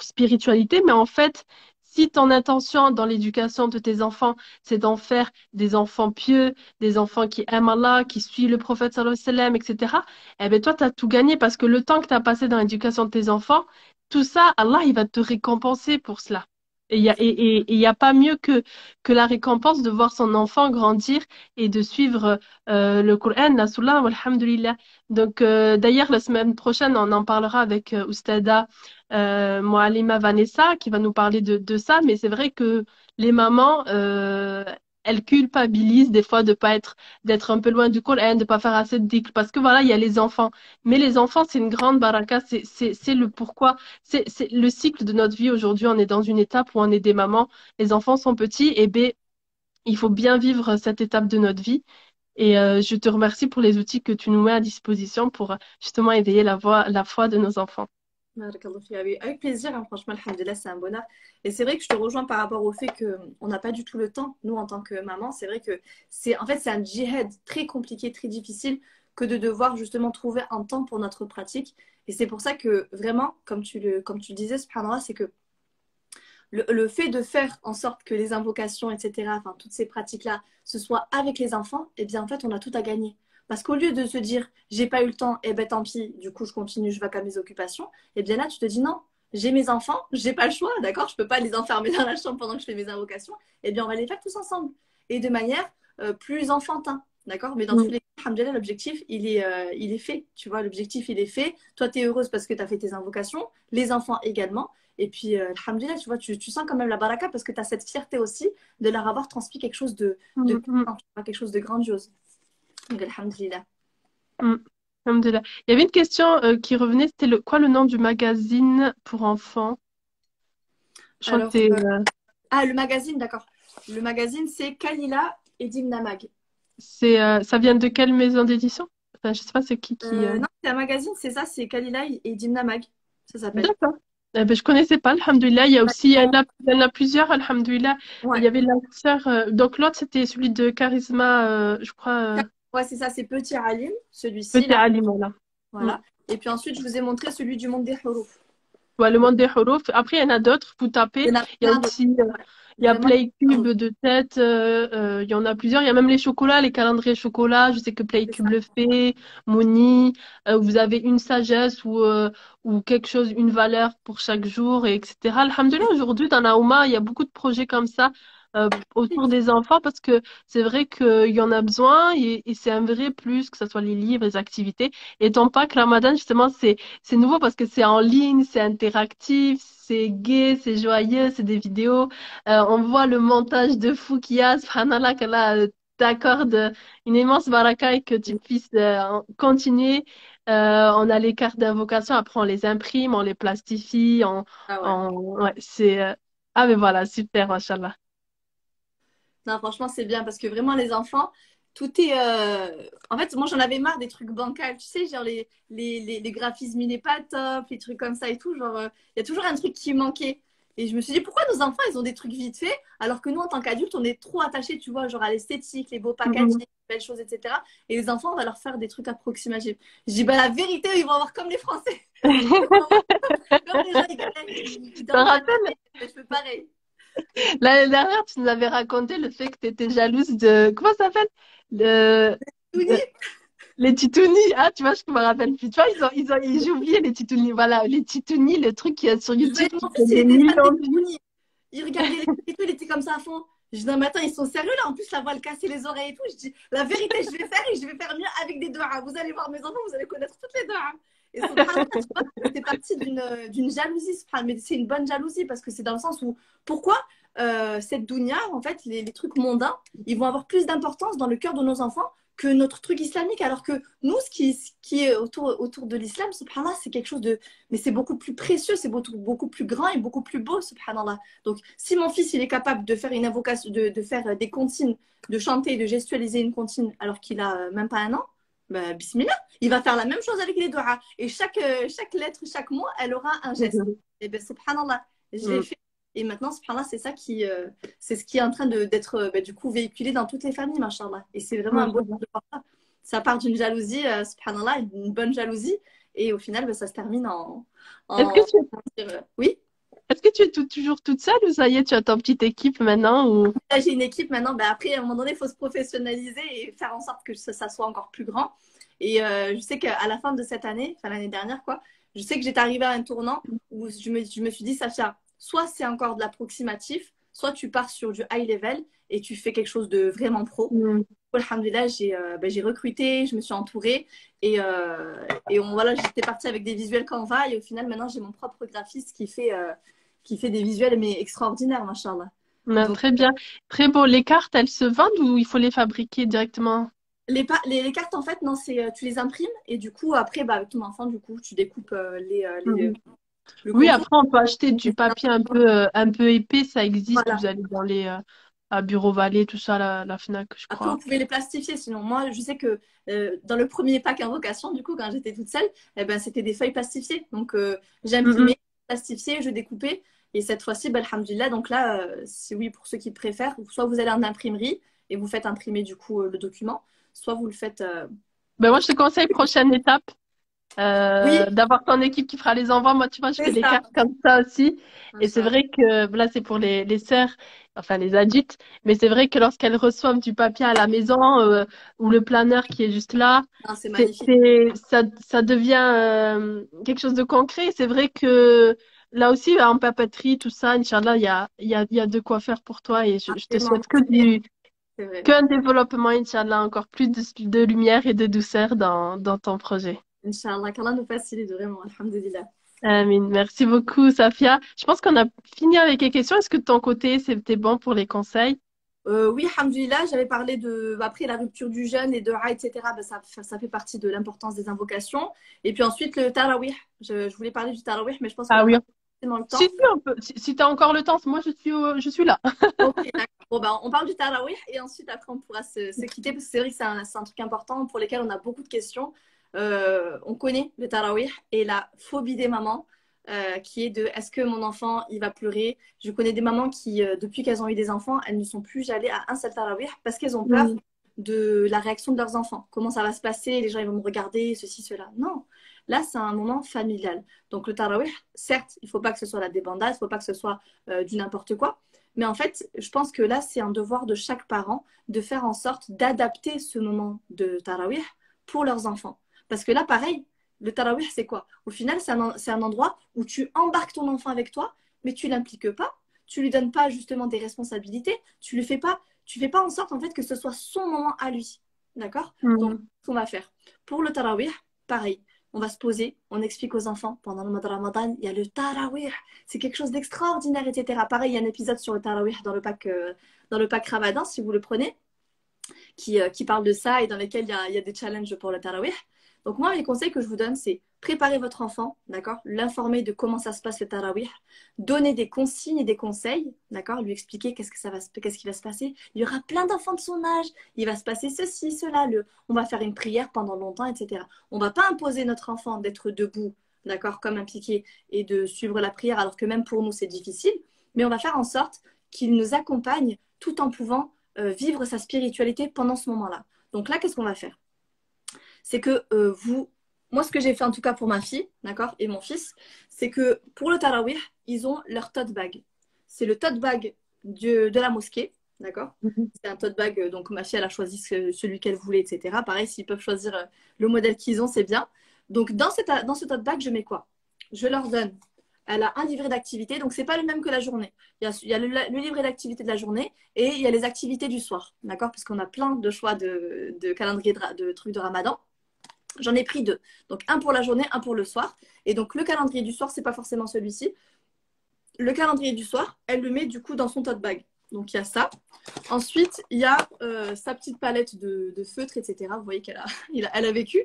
S1: spiritualité, mais en fait, si ton intention dans l'éducation de tes enfants, c'est d'en faire des enfants pieux, des enfants qui aiment Allah, qui suivent le prophète sallallahu alayhi wa sallam, etc., eh bien toi, tu as tout gagné parce que le temps que tu as passé dans l'éducation de tes enfants, tout ça, Allah, il va te récompenser pour cela. Et il y a pas mieux que la récompense de voir son enfant grandir et de suivre le Coran, la Sunna, alhamdulillah. Donc, d'ailleurs, la semaine prochaine, on en parlera avec Oustada Moalima Vanessa qui va nous parler de ça, mais c'est vrai que les mamans, elles culpabilisent des fois d'être un peu loin du Coran, de pas faire assez de dhikr, parce que voilà, il y a les enfants. Mais les enfants, c'est une grande baraka, c'est le pourquoi, c'est le cycle de notre vie. Aujourd'hui, on est dans une étape où on est des mamans, les enfants sont petits, et ben, il faut bien vivre cette étape de notre vie. Et je te remercie pour les outils que tu nous mets à disposition pour justement éveiller la foi de nos enfants.
S2: Barakallahu fi, ah oui, avec plaisir, hein, franchement, alhamdoulilah, c'est un bonheur. Et c'est vrai que je te rejoins par rapport au fait qu'on n'a pas du tout le temps, nous, en tant que maman. C'est vrai que en fait, c'est un djihad très compliqué, très difficile que de devoir justement trouver un temps pour notre pratique. Et c'est pour ça que vraiment, comme tu le disais, subhanallah, c'est que le fait de faire en sorte que les invocations, etc., enfin, toutes ces pratiques-là, ce soit avec les enfants, eh bien, en fait, on a tout à gagner. Parce qu'au lieu de se dire, j'ai pas eu le temps, eh ben tant pis, du coup, je continue, je vais à mes occupations, eh bien là, tu te dis, non, j'ai mes enfants, j'ai pas le choix, d'accord? Je peux pas les enfermer dans la chambre pendant que je fais mes invocations, eh bien, on va les faire tous ensemble. et de manière plus enfantin. D'accord? Mais dans tous
S1: Mm.
S2: les cas, alhamdoulilah, l'objectif, il est fait. Tu vois, l'objectif, il est fait. Toi, tu es heureuse parce que tu as fait tes invocations, les enfants également. Et puis, alhamdoulilah, tu vois, tu sens quand même la baraka parce que tu as cette fierté aussi de leur avoir transmis quelque chose de
S1: Mm. Mm.
S2: puissant, tu vois, quelque chose de grandiose. Donc, alhamdoulilah.
S1: Mm. Alhamdulillah. Il y avait une question qui revenait, c'était quoi le nom du magazine pour enfants? Je crois que
S2: Alors,
S1: c'est
S2: le magazine, d'accord. Le magazine, c'est Kalila et Dimna Mag.
S1: ça vient de quelle maison d'édition? Enfin, je sais pas c'est qui.
S2: Non, c'est un magazine, c'est ça, c'est Kalila et Dimna Mag, ça s'appelle.
S1: D'accord. Ben, je connaissais pas, alhamdoulilah. Il y a aussi, il y en a plusieurs, alhamdoulilah. Il
S2: Ouais,
S1: y avait la sœur, donc l'autre c'était celui de Charisma, je crois,
S2: ouais, c'est ça, c'est Petit Alim, celui-ci,
S1: Petit
S2: là.
S1: Ali, voilà. Mm.
S2: Voilà. Et puis ensuite, je vous ai montré celui du monde des hurufs.
S1: Ouais, le monde des hurufs. Après, il y en a d'autres, vous tapez.
S2: Il y en a
S1: Il y a
S2: plein d'autres.
S1: aussi,
S2: Ouais.
S1: il y a
S2: Vraiment,
S1: Playkube de tête, il y en a plusieurs. Il y a même les chocolats, les calendriers chocolat. Je sais que
S2: c'est
S1: Playkube
S2: ça.
S1: le fait, Mouni. Vous avez une sagesse ou quelque chose, une valeur pour chaque jour, et etc. Alhamdulillah, aujourd'hui, dans la Oumma, il y a beaucoup de projets comme ça. Autour des enfants parce que c'est vrai qu'il y en a besoin et c'est un vrai plus que ce soit les livres, les activités. Et ton pack Ramadan, justement, c'est nouveau parce que c'est en ligne, c'est interactif, c'est gai, c'est joyeux, c'est des vidéos. On voit le montage de fou qu'il y a. Subhanallah, qu'Allah t'accorde une immense baraka et que tu puisses continuer. On a les cartes d'invocation, après on les imprime, on les plastifie,
S2: Ah ouais.
S1: ouais, c'est ah mais voilà, super, machallah.
S2: Non, franchement, c'est bien parce que vraiment, les enfants, tout est. En fait, moi, j'en avais marre des trucs bancals, tu sais, genre les graphismes, il n'est pas top, les trucs comme ça et tout. Genre, il y a toujours un truc qui manquait. Et je me suis dit, pourquoi nos enfants, ils ont des trucs vite faits, alors que nous, en tant qu'adultes, on est trop attachés, tu vois, genre à l'esthétique, les beaux packaging,
S1: Mhm.
S2: les belles choses, etc. Et les enfants, on va leur faire des trucs approximatifs. Je dis, bah, la vérité, ils vont avoir comme les Français. Ils vont avoir comme les gens, ils
S1: Je me
S2: dorment pas la
S1: rappelle,
S2: nuit, je fais pareil.
S1: l'année dernière, tu nous avais raconté le fait que tu étais jalouse de, comment ça s'appelle? Le,
S2: Tout
S1: de-
S2: dit.
S1: les titounis. Ah, tu vois, je me rappelle plus. Tu vois, j'ai oublié les titounis. Voilà, les titounis, le truc qu'il y a sur
S2: Je voyais
S1: YouTube qui
S2: mon
S1: fait
S2: fils, il
S1: des
S2: était fan
S1: millions
S2: des
S1: de vues.
S2: Titounis. Il regardait les trucs et tout, il était comme ça à fond. Je dis, non, mais attends, ils sont sérieux là. En plus, la voix le casser les oreilles et tout. Je dis, la vérité, je vais faire et je vais faire mieux avec des doigts. Vous allez voir mes enfants, vous allez connaître toutes les doigts. Et subhanallah, tu vois, c'est parti d'une jalousie, mais c'est une bonne jalousie parce que c'est dans le sens où pourquoi cette dounia, en fait, les trucs mondains, ils vont avoir plus d'importance dans le cœur de nos enfants que notre truc islamique. Alors que nous, ce qui est autour de l'islam, subhanallah, c'est quelque chose de. Mais c'est beaucoup plus précieux, c'est beaucoup plus grand et beaucoup plus beau, subhanallah. Donc, si mon fils, il est capable de faire une invocation, de faire des comptines, de chanter, de gestualiser une comptine alors qu'il a même pas un an, bah, bismillah, il va faire la même chose avec les doigts. Et chaque lettre, chaque mot, elle aura un geste. Et ben, subhanallah, je l'ai
S1: Mm.
S2: fait. Et maintenant, subhanallah, c'est ce qui est en train d'être du coup véhiculé dans toutes les familles, machallah. Et c'est vraiment un beau
S1: Mashallah.
S2: de voir ça. Ça part d'une jalousie, subhanallah, une bonne jalousie. Et au final, ben, ça se termine
S1: Est-ce que
S2: en...
S1: tu,
S2: Oui.
S1: est-ce que tu es toujours toute seule ou ça y est, tu as ta petite équipe maintenant ou...
S2: Là, j'ai une équipe maintenant. Ben, après, à un moment donné, il faut se professionnaliser et faire en sorte que ça soit encore plus grand. Et je sais qu'à la fin de cette année, enfin l'année dernière, quoi, je sais que j'étais arrivée à un tournant où je me suis dit, Sacha, soit c'est encore de l'approximatif, soit tu pars sur du high level et tu fais quelque chose de vraiment pro.
S1: Mm.
S2: Alhamdulillah, j'ai recruté, je me suis entourée et voilà, j'étais partie avec des visuels Canva et au final, maintenant, j'ai mon propre graphiste qui fait des visuels mais extraordinaires, machallah.
S1: Ouais,
S2: Donc,
S1: très bien. Très beau. Les cartes, elles se vendent ou il faut les fabriquer directement?
S2: les cartes, en fait, non, tu les imprimes et du coup, après, bah, avec ton enfant, du coup, tu découpes le
S1: Oui,
S2: contour.
S1: après, on peut acheter du
S2: Et
S1: papier un peu épais, ça existe.
S2: voilà.
S1: Vous allez dans à Bureau Vallée, tout ça, la Fnac, je
S2: Après, vous
S1: crois.
S2: pouvez les plastifier. Sinon, moi, je sais que dans le premier pack Invocation, du coup, quand j'étais toute seule, eh ben, c'était des feuilles plastifiées. Donc,
S1: Mhm.
S2: j'imprimais, plastifié, je découpais. Et cette fois-ci, bah, alhamdulillah, donc là, si oui, pour ceux qui préfèrent, soit vous allez en imprimerie et vous faites imprimer, du coup, le document, soit vous le faites.
S1: Ben, moi, je te conseille, prochaine étape,
S2: Oui,
S1: d'avoir ton équipe qui fera les envois. Moi, tu vois, je fais
S2: c'est
S1: les
S2: ça.
S1: cartes comme ça aussi. Et c'est
S2: Machallah.
S1: vrai que là, c'est pour les sœurs, enfin les adultes. Mais c'est vrai que lorsqu'elles reçoivent du papier à la maison ou le planeur qui est juste là,
S2: Non, c'est magnifique.
S1: ça devient quelque chose de concret. C'est vrai que là aussi, en papeterie, tout ça, Inch'Allah, il y a de quoi faire pour toi. Et je te
S2: Vraiment.
S1: souhaite que du.
S2: c'est vrai.
S1: Qu'un développement, Inch'Allah, encore plus de lumière et de douceur dans ton projet.
S2: Inch'Allah, qu'Allah nous facilite vraiment, alhamdulillah.
S1: Amin. Merci beaucoup, Safia. Je pense qu'on a fini avec les questions. Est-ce que de ton côté, c'était bon pour les conseils?
S2: Oui, alhamdulillah, j'avais parlé de, après la rupture du jeûne et de etc. Ben, ça fait partie de l'importance des invocations. Et puis ensuite, le tarawih. Je voulais parler du tarawih, mais je pense qu'on
S1: Ah
S2: n'a
S1: oui.
S2: pas forcément le
S1: Si,
S2: temps.
S1: si, on peut. Si tu as encore le temps, moi, je suis là.
S2: Ok, d'accord. Bon, ben, on parle du tarawih et ensuite, après, on pourra se quitter parce que c'est vrai que c'est un truc important pour lequel on a beaucoup de questions. On connaît le tarawih et la phobie des mamans qui est de est-ce que mon enfant il va pleurer? Je connais des mamans qui, depuis qu'elles ont eu des enfants, elles ne sont plus allées à un seul tarawih parce qu'elles ont peur
S1: Mm.
S2: de la réaction de leurs enfants. Comment ça va se passer? Les gens ils vont me regarder, ceci, cela. Non, là, c'est un moment familial. Donc, le tarawih, certes, il ne faut pas que ce soit la débandade, il ne faut pas que ce soit du n'importe quoi. Mais en fait, je pense que là, c'est un devoir de chaque parent de faire en sorte d'adapter ce moment de tarawih pour leurs enfants. Parce que là, pareil, le tarawih, c'est quoi? Au final, c'est un endroit où tu embarques ton enfant avec toi, mais tu l'impliques pas, tu lui donnes pas justement des responsabilités, tu fais pas en sorte en fait que ce soit son moment à lui. D'accord? Donc,
S1: Mm.
S2: ce qu'on va faire pour le tarawih, pareil. On va se poser, on explique aux enfants pendant le mois de Ramadan, il y a le tarawih, c'est quelque chose d'extraordinaire, etc. Pareil, il y a un épisode sur le tarawih dans le pack Ramadan, si vous le prenez, qui parle de ça et dans lequel il y a des challenges pour le tarawih. Donc moi, les conseils que je vous donne, c'est préparer votre enfant, d'accord, l'informer de comment ça se passe le tarawih, donner des consignes et des conseils, d'accord, lui expliquer qu'est-ce qui va se passer. Il y aura plein d'enfants de son âge, il va se passer ceci, cela, on va faire une prière pendant longtemps, etc. On va pas imposer notre enfant d'être debout, d'accord, comme un piquet et de suivre la prière, alors que même pour nous c'est difficile, mais on va faire en sorte qu'il nous accompagne tout en pouvant vivre sa spiritualité pendant ce moment-là. Donc là, qu'est-ce qu'on va faire? C'est que moi, ce que j'ai fait en tout cas pour ma fille, d'accord, et mon fils, c'est que pour le tarawih, ils ont leur tote bag. C'est le tote bag de la mosquée, d'accord?
S1: Mhm.
S2: C'est un tote bag, donc ma fille, elle a choisi celui qu'elle voulait, etc. Pareil, s'ils peuvent choisir le modèle qu'ils ont, c'est bien. Donc dans ce tote bag, je mets quoi? Je leur donne. Elle a un livret d'activité, donc c'est pas le même que la journée. Il y a le livret d'activité de la journée et il y a les activités du soir, d'accord? Parce qu'on a plein de choix de calendrier de trucs de Ramadan. J'en ai pris deux. Donc un pour la journée, un pour le soir. Et donc le calendrier du soir, c'est pas forcément celui-ci. Le calendrier du soir, elle le met du coup dans son tote bag. Donc il y a ça. Ensuite, il y a sa petite palette de feutres, etc. Vous voyez elle a vécu.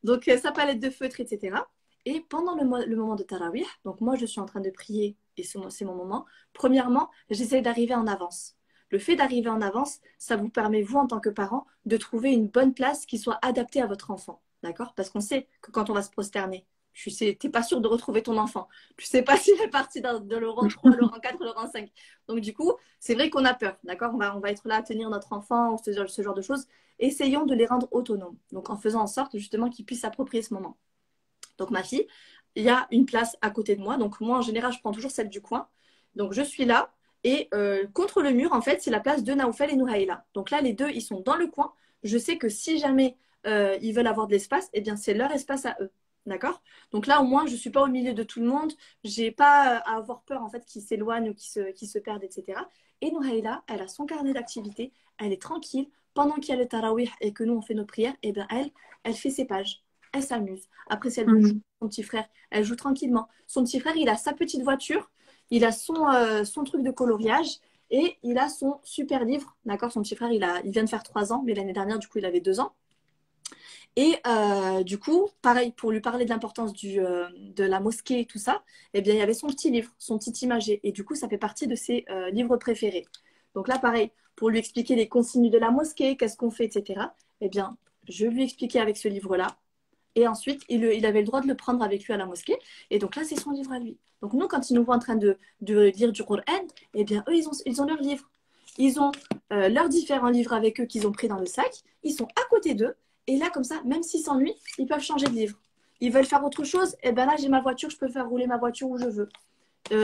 S2: Donc sa palette de feutres, etc. Et pendant le moment de Tarawih, donc moi je suis en train de prier et c'est mon moment. Premièrement, j'essaie d'arriver en avance. Le fait d'arriver en avance, ça vous permet, vous en tant que parent, de trouver une bonne place qui soit adaptée à votre enfant. D'accord? Parce qu'on sait que quand on va se prosterner, tu sais, t'es pas sûr de retrouver ton enfant. Tu sais pas s'il est parti de le rang 3, le rang 4, le rang 5. Donc du coup, c'est vrai qu'on a peur. D'accord? On va être là à tenir notre enfant ou ce genre de choses. Essayons de les rendre autonomes. Donc en faisant en sorte justement qu'ils puissent s'approprier ce moment. Donc ma fille, il y a une place à côté de moi. Donc moi en général, je prends toujours celle du coin. Donc je suis là et contre le mur, en fait, c'est la place de Naoufel et Nouhaïla. Donc là, les deux, ils sont dans le coin. Je sais que si jamais ils veulent avoir de l'espace, eh bien c'est leur espace à eux. D'accord? Donc là, au moins, je ne suis pas au milieu de tout le monde. Je n'ai pas à avoir peur en fait qu'ils s'éloignent ou qu'ils se perdent, etc. Et Nouhaïla, elle a son carnet d'activité. Elle est tranquille. Pendant qu'il y a le tarawih et que nous, on fait nos prières, eh bien elle fait ses pages. Elle s'amuse. Après, si elle veut jouer
S1: Mhm.
S2: avec son petit frère, elle joue tranquillement. Son petit frère, il a sa petite voiture, il a son truc de coloriage et il a son super livre. D'accord? Son petit frère, il vient de faire 3 ans, mais l'année dernière, du coup, il avait 2 ans. Et du coup, pareil, pour lui parler de l'importance de la mosquée et tout ça, eh bien, il y avait son petit livre, son petit imagé. Et du coup, ça fait partie de ses livres préférés. Donc là, pareil, pour lui expliquer les consignes de la mosquée, qu'est-ce qu'on fait, etc., eh bien, je lui expliquais avec ce livre-là. Et ensuite, il avait le droit de le prendre avec lui à la mosquée. Et donc là, c'est son livre à lui. Donc nous, quand ils nous voient en train de lire du Coran, eh bien, eux, ils ont leur livre. Ils ont leurs différents livres avec eux qu'ils ont pris dans le sac. Ils sont à côté d'eux. Et là, comme ça, même s'ils s'ennuient, ils peuvent changer de livre. Ils veulent faire autre chose. Et bien là, j'ai ma voiture, je peux faire rouler ma voiture où je veux.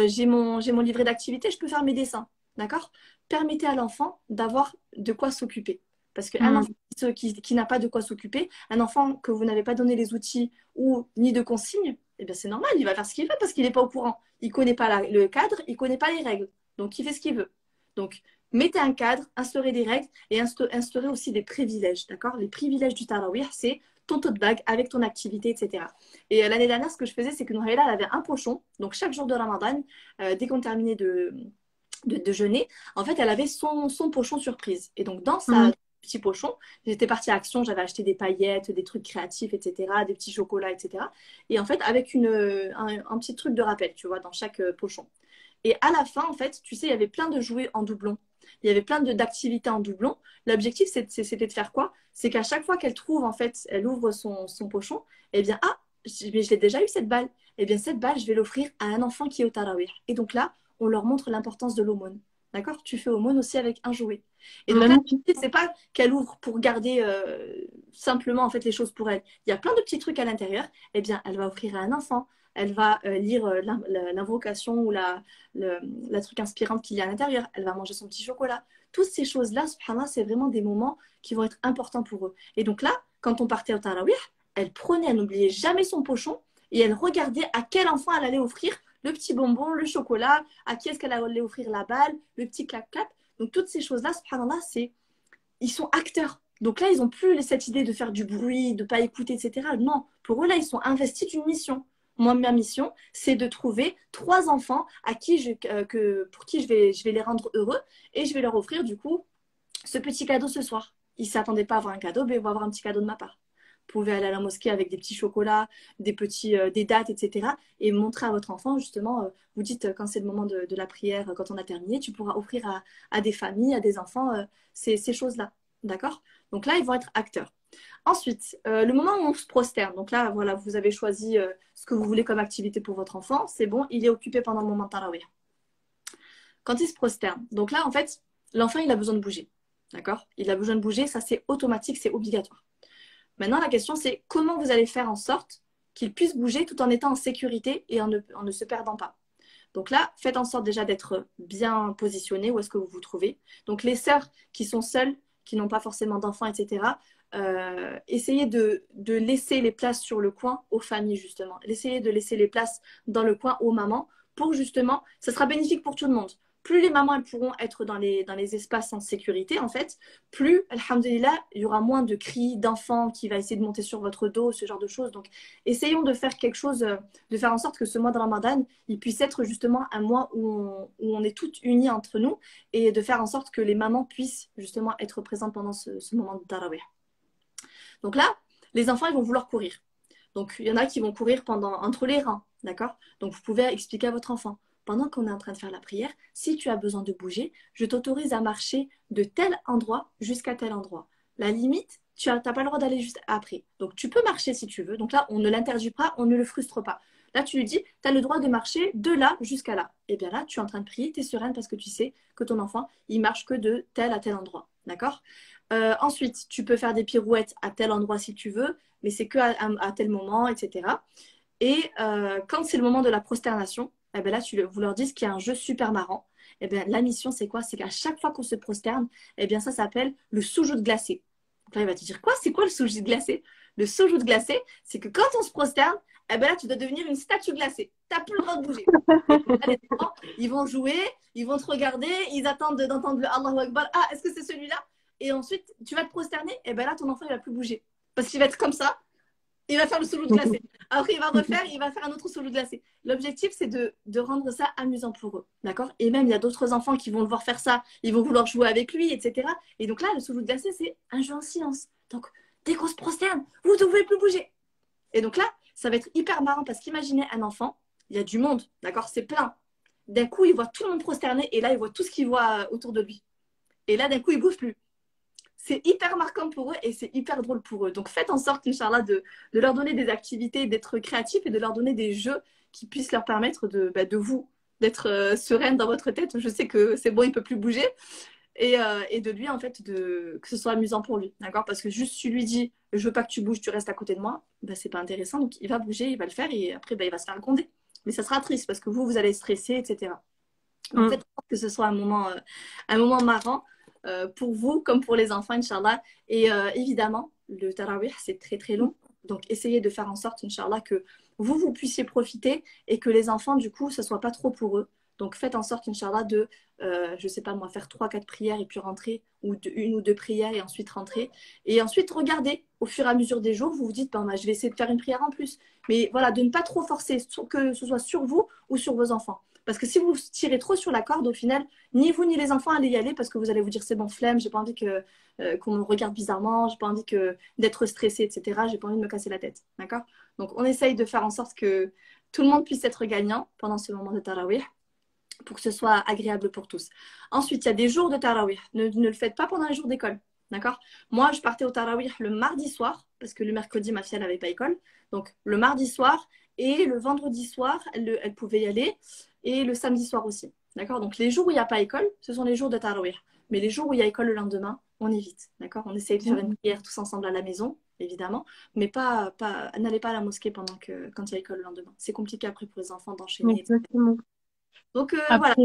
S2: J'ai mon livret d'activité, je peux faire mes dessins. D'accord? Permettez à l'enfant d'avoir de quoi s'occuper. Parce qu'un enfant
S1: Mhm.
S2: qui n'a pas de quoi s'occuper, un enfant que vous n'avez pas donné les outils ou ni de consignes, eh bien c'est normal, il va faire ce qu'il veut parce qu'il n'est pas au courant. Il ne connaît pas le cadre, il ne connaît pas les règles. Donc il fait ce qu'il veut. Donc, mettez un cadre, instaurez des règles et instaurez aussi des privilèges, d'accord? Les privilèges du tarawih, c'est ton tote bag avec ton activité, etc. Et l'année dernière, ce que je faisais, c'est que Nouhaila, elle avait un pochon. Donc, chaque jour de Ramadan, dès qu'on terminait de jeûner, en fait, elle avait son pochon surprise. Et donc, dans sa petit pochon, j'étais partie à Action, j'avais acheté des paillettes, des trucs créatifs, etc., des petits chocolats, etc. Et en fait, avec un petit truc de rappel, tu vois, dans chaque pochon. Et à la fin, en fait, tu sais, il y avait plein de jouets en doublon. Il y avait plein d'activités en doublon. L'objectif, c'était de faire quoi? C'est qu'à chaque fois qu'elle trouve, en fait, elle ouvre son pochon, eh bien, ah, mais je l'ai déjà eu cette balle. Eh bien, cette balle, je vais l'offrir à un enfant qui est au tarawih. Et donc là, on leur montre l'importance de l'aumône. D'accord? Tu fais aumône aussi avec un jouet. Et donc là, c'est pas qu'elle ouvre pour garder simplement en fait les choses pour elle. Il y a plein de petits trucs à l'intérieur. Eh bien, elle va offrir à un enfant. Elle va lire l'invocation ou la truc inspirante qu'il y a à l'intérieur. Elle va manger son petit chocolat. Toutes ces choses-là, subhanallah, c'est vraiment des moments qui vont être importants pour eux. Et donc là, quand on partait au tarawih, elle prenait, elle n'oubliait jamais son pochon et elle regardait à quel enfant elle allait offrir le petit bonbon, le chocolat, à qui est-ce qu'elle allait offrir la balle, le petit clap-clap. Donc toutes ces choses-là, subhanallah, ils sont acteurs. Donc là, ils n'ont plus cette idée de faire du bruit, de ne pas écouter, etc. Non, pour eux, là, ils sont investis d'une mission. Moi, ma mission, c'est de trouver 3 enfants pour qui je vais les rendre heureux et je vais leur offrir, du coup, ce petit cadeau ce soir. Ils ne s'attendaient pas à avoir un cadeau, mais ils vont avoir un petit cadeau de ma part. Vous pouvez aller à la mosquée avec des petits chocolats, des dates, etc. Et montrer à votre enfant, justement, vous dites quand c'est le moment de la prière, quand on a terminé, tu pourras offrir à des familles, à des enfants, ces choses-là. D'accord? Donc là, ils vont être acteurs. Ensuite, le moment où on se prosterne. Donc là, voilà, vous avez choisi ce que vous voulez comme activité pour votre enfant. C'est bon, il est occupé pendant le moment de tarawih. Quand il se prosterne, donc là, en fait, l'enfant, il a besoin de bouger. D'accord? Il a besoin de bouger, ça c'est automatique, c'est obligatoire. Maintenant, la question, c'est comment vous allez faire en sorte qu'il puisse bouger tout en étant en sécurité et en ne se perdant pas. Donc là, faites en sorte déjà d'être bien positionné où est-ce que vous vous trouvez. Donc les sœurs qui sont seules, qui n'ont pas forcément d'enfants, etc., essayez de laisser les places sur le coin aux familles, justement. Essayez de laisser les places dans le coin aux mamans pour justement, ça sera bénéfique pour tout le monde. Plus les mamans elles pourront être dans les espaces en sécurité, en fait, plus, alhamdulillah, il y aura moins de cris d'enfants qui va essayer de monter sur votre dos, ce genre de choses. Donc, essayons de faire quelque chose, de faire en sorte que ce mois de Ramadan, il puisse être justement un mois où on est toutes unies entre nous et de faire en sorte que les mamans puissent justement être présentes pendant ce moment de tarawih. Donc là, les enfants, ils vont vouloir courir. Donc, il y en a qui vont courir entre les rangs, d'accord? Donc, vous pouvez expliquer à votre enfant, pendant qu'on est en train de faire la prière, si tu as besoin de bouger, je t'autorise à marcher de tel endroit jusqu'à tel endroit. La limite, tu n'as pas le droit d'aller juste après. Donc, tu peux marcher si tu veux. Donc là, on ne l'interdit pas, on ne le frustre pas. Là, tu lui dis, tu as le droit de marcher de là jusqu'à là. Et bien là, tu es en train de prier, tu es sereine parce que tu sais que ton enfant, il marche que de tel à tel endroit. D'accord? Ensuite, tu peux faire des pirouettes à tel endroit si tu veux, mais c'est que à tel moment, etc. Et quand c'est le moment de la prosternation, eh ben là, vous leur dites qu'il y a un jeu super marrant. Eh ben, la mission, c'est quoi? C'est qu'à chaque fois qu'on se prosterne, eh bien, ça s'appelle le soujoud glacé. Donc là, il va te dire quoi? C'est quoi le soujoud glacé? Le soujoud glacé, c'est que quand on se prosterne, eh ben là, tu dois devenir une statue glacée. Tu n'as plus le droit de bouger. Là, les enfants, ils vont jouer, ils vont te regarder, ils attendent d'entendre le Allahu Akbar. Ah, est-ce que c'est celui-là? Et ensuite, tu vas te prosterner, et ben là, ton enfant, il va plus bouger. Parce qu'il va être comme ça, il va faire le solo de glacé. Après, il va refaire, il va faire un autre solo de glacé. L'objectif, c'est de rendre ça amusant pour eux. D'accord? Et même, il y a d'autres enfants qui vont le voir faire ça, ils vont vouloir jouer avec lui, etc. Et donc là, le solo de glacé, c'est un jeu en silence. Donc, dès qu'on se prosterne, vous ne pouvez plus bouger. Et donc là, ça va être hyper marrant parce qu'imaginez un enfant, il y a du monde, d'accord? C'est plein. D'un coup, il voit tout le monde prosterné et là, il voit tout ce qu'il voit autour de lui. Et là, d'un coup, il ne bouge plus. C'est hyper marquant pour eux et c'est hyper drôle pour eux. Donc faites en sorte, Inch'Allah, de leur donner des activités, d'être créatifs et de leur donner des jeux qui puissent leur permettre d'être sereine dans votre tête. Je sais que c'est bon, il ne peut plus bouger. Et de lui, en fait, que ce soit amusant pour lui. D'accord? Parce que juste, tu lui dis, je veux pas que tu bouges, tu restes à côté de moi, ben, c'est pas intéressant. Donc il va bouger, il va le faire et après, ben, il va se faire gronder. Mais ça sera triste parce que vous allez stresser, etc. Donc faites en sorte que ce soit un moment marrant. Pour vous comme pour les enfants, Inch'Allah. Et évidemment, le tarawih, c'est très très long. Donc, essayez de faire en sorte, Inch'Allah, que vous puissiez profiter et que les enfants, du coup, ce ne soit pas trop pour eux. Donc faites en sorte, Inch'Allah, de, je sais pas moi, faire 3, 4 prières et puis rentrer, ou une ou deux prières et ensuite rentrer. Et ensuite, regardez, au fur et à mesure des jours, vous vous dites, ben, je vais essayer de faire une prière en plus. Mais voilà, de ne pas trop forcer, que ce soit sur vous ou sur vos enfants. Parce que si vous tirez trop sur la corde, au final, ni vous ni les enfants allez y aller parce que vous allez vous dire c'est bon, flemme, j'ai pas envie qu'on me regarde bizarrement, j'ai pas envie d'être stressé, etc. J'ai pas envie de me casser la tête. D'accord? Donc on essaye de faire en sorte que tout le monde puisse être gagnant pendant ce moment de Tarawih pour que ce soit agréable pour tous. Ensuite, il y a des jours de Tarawih. Ne le faites pas pendant les jours d'école. D'accord? Moi, je partais au Tarawih le mardi soir parce que le mercredi, ma fille, elle n'avait pas école. Donc le mardi soir et le vendredi soir, elle pouvait y aller et le samedi soir aussi. D'accord? Donc les jours où il n'y a pas école, ce sont les jours de Tarawih. Mais les jours où il y a école le lendemain, on évite. D'accord? On essaye de faire une prière tous ensemble à la maison, évidemment, mais n'allez pas à la mosquée quand il y a école le lendemain. C'est compliqué après pour les enfants d'enchaîner, etc.
S1: Exactement.
S2: Donc voilà.
S1: Après,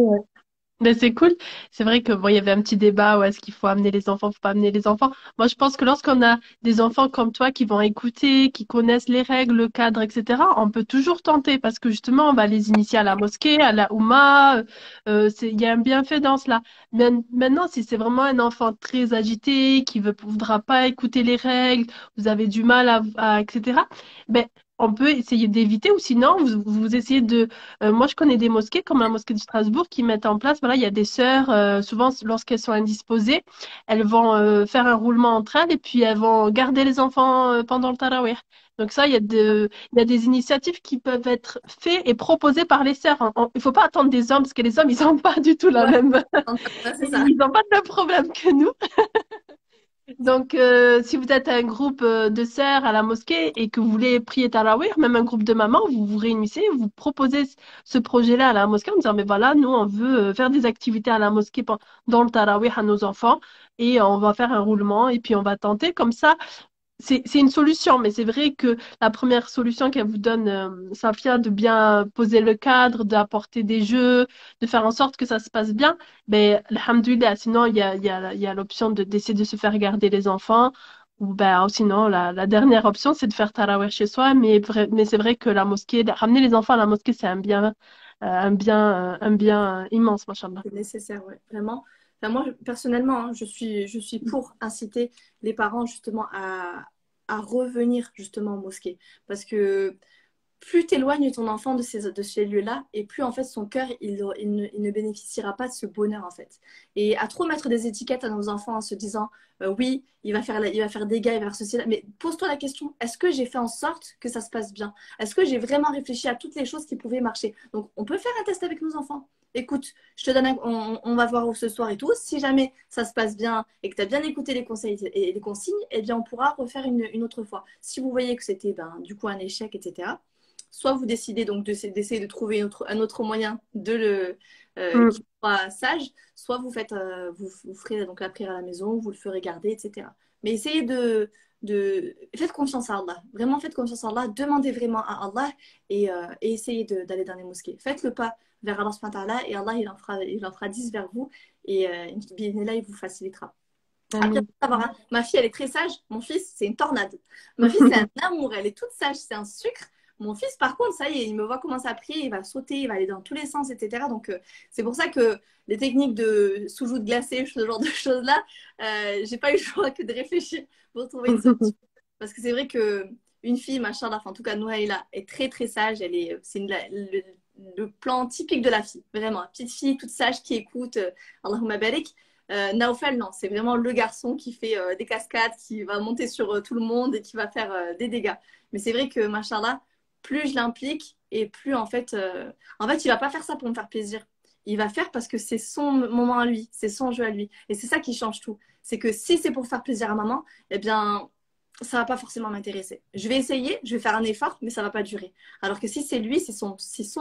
S1: ben, c'est cool. C'est vrai que bon, il y avait un petit débat où est-ce qu'il faut amener les enfants, faut pas amener les enfants. Moi, je pense que lorsqu'on a des enfants comme toi qui vont écouter, qui connaissent les règles, le cadre, etc., on peut toujours tenter parce que justement, on va les initier à la mosquée, à la Oumma. Il y a un bienfait dans cela. Maintenant, si c'est vraiment un enfant très agité, qui voudra pas écouter les règles, vous avez du mal etc. Ben, on peut essayer d'éviter ou sinon, vous essayez de moi, je connais des mosquées comme la mosquée de Strasbourg qui mettent en place, voilà, il y a des sœurs, souvent lorsqu'elles sont indisposées, elles vont faire un roulement entre elles et puis elles vont garder les enfants pendant le tarawih. Donc ça, il y a des initiatives qui peuvent être faites et proposées par les sœurs. Il faut pas attendre des hommes parce que les hommes, ils n'ont pas du tout la
S2: Ouais,
S1: même,
S2: ouais, c'est ça.
S1: ils n'ont pas le même problème que nous. Donc, si vous êtes un groupe de sœurs à la mosquée et que vous voulez prier Tarawih, même un groupe de mamans, vous vous réunissez, vous proposez ce projet-là à la mosquée en disant, mais voilà, nous, on veut faire des activités à la mosquée dans le Tarawih à nos enfants et on va faire un roulement et puis on va tenter. Comme ça, c'est une solution, mais c'est vrai que la première solution qu'elle vous donne, Safia, de bien poser le cadre, d'apporter des jeux, de faire en sorte que ça se passe bien, ben, alhamdoulilah, sinon il y a l'option d'essayer de se faire garder les enfants, ou ben, ou sinon la dernière option, c'est de faire tarawih chez soi, mais c'est vrai que la mosquée, ramener les enfants à la mosquée, c'est un bien immense, machallah.
S2: C'est nécessaire, ouais, vraiment. Enfin, moi, personnellement, hein, je suis pour inciter les parents justement à revenir justement en mosquée. Parce que plus tu éloignes ton enfant de ces lieux-là, et plus en fait son cœur, il ne bénéficiera pas de ce bonheur en fait. Et à trop mettre des étiquettes à nos enfants en se disant, oui, il va faire des gars, il va faire ceci, là. Mais pose-toi la question, est-ce que j'ai fait en sorte que ça se passe bien? Est-ce que j'ai vraiment réfléchi à toutes les choses qui pouvaient marcher? Donc on peut faire un test avec nos enfants. Écoute, je te donne on va voir ce soir et tout. Si jamais ça se passe bien et que tu as bien écouté les conseils et les consignes, eh bien on pourra refaire une autre fois. Si vous voyez que c'était du coup un échec, etc., soit vous décidez donc d'essayer de trouver un autre moyen
S1: Mm.
S2: qui soit sage, soit vous ferez donc la prière à la maison, vous le ferez garder, etc. Mais essayez faites confiance à Allah. Vraiment, faites confiance à Allah. Demandez vraiment à Allah et essayez d'aller dans les mosquées. Faites le pas vers Allah subhanahu wa ta'ala et Allah, il en fera 10 vers vous et là, il vous facilitera. Après,
S1: Amin.
S2: faut savoir, hein, ma fille, elle est très sage. Mon fils, c'est une tornade. Ma fille, c'est un amour. Elle est toute sage. C'est un sucre. Mon fils, par contre, ça y est, il me voit commencer à prier. Il va sauter, il va aller dans tous les sens, etc. Donc, c'est pour ça que les techniques de sous-joute glacée, ce genre de choses-là, j'ai pas eu le choix que de réfléchir pour trouver une solution. Parce que c'est vrai que une fille, machin, enfin, en tout cas, Noaïla, est très, très sage. C'est le plan typique de la fille. Vraiment, petite fille toute sage qui écoute. Allahumma barik. Naufal, non, c'est vraiment le garçon qui fait des cascades, qui va monter sur tout le monde et qui va faire des dégâts. Mais c'est vrai que, machallah, plus je l'implique et plus en fait, il va pas faire ça pour me faire plaisir. Il va faire parce que c'est son moment à lui, c'est son jeu à lui. Et c'est ça qui change tout. C'est que si c'est pour faire plaisir à maman, eh bien, ça va pas forcément m'intéresser. Je vais essayer, je vais faire un effort, mais ça va pas durer. Alors que si c'est lui, c'est son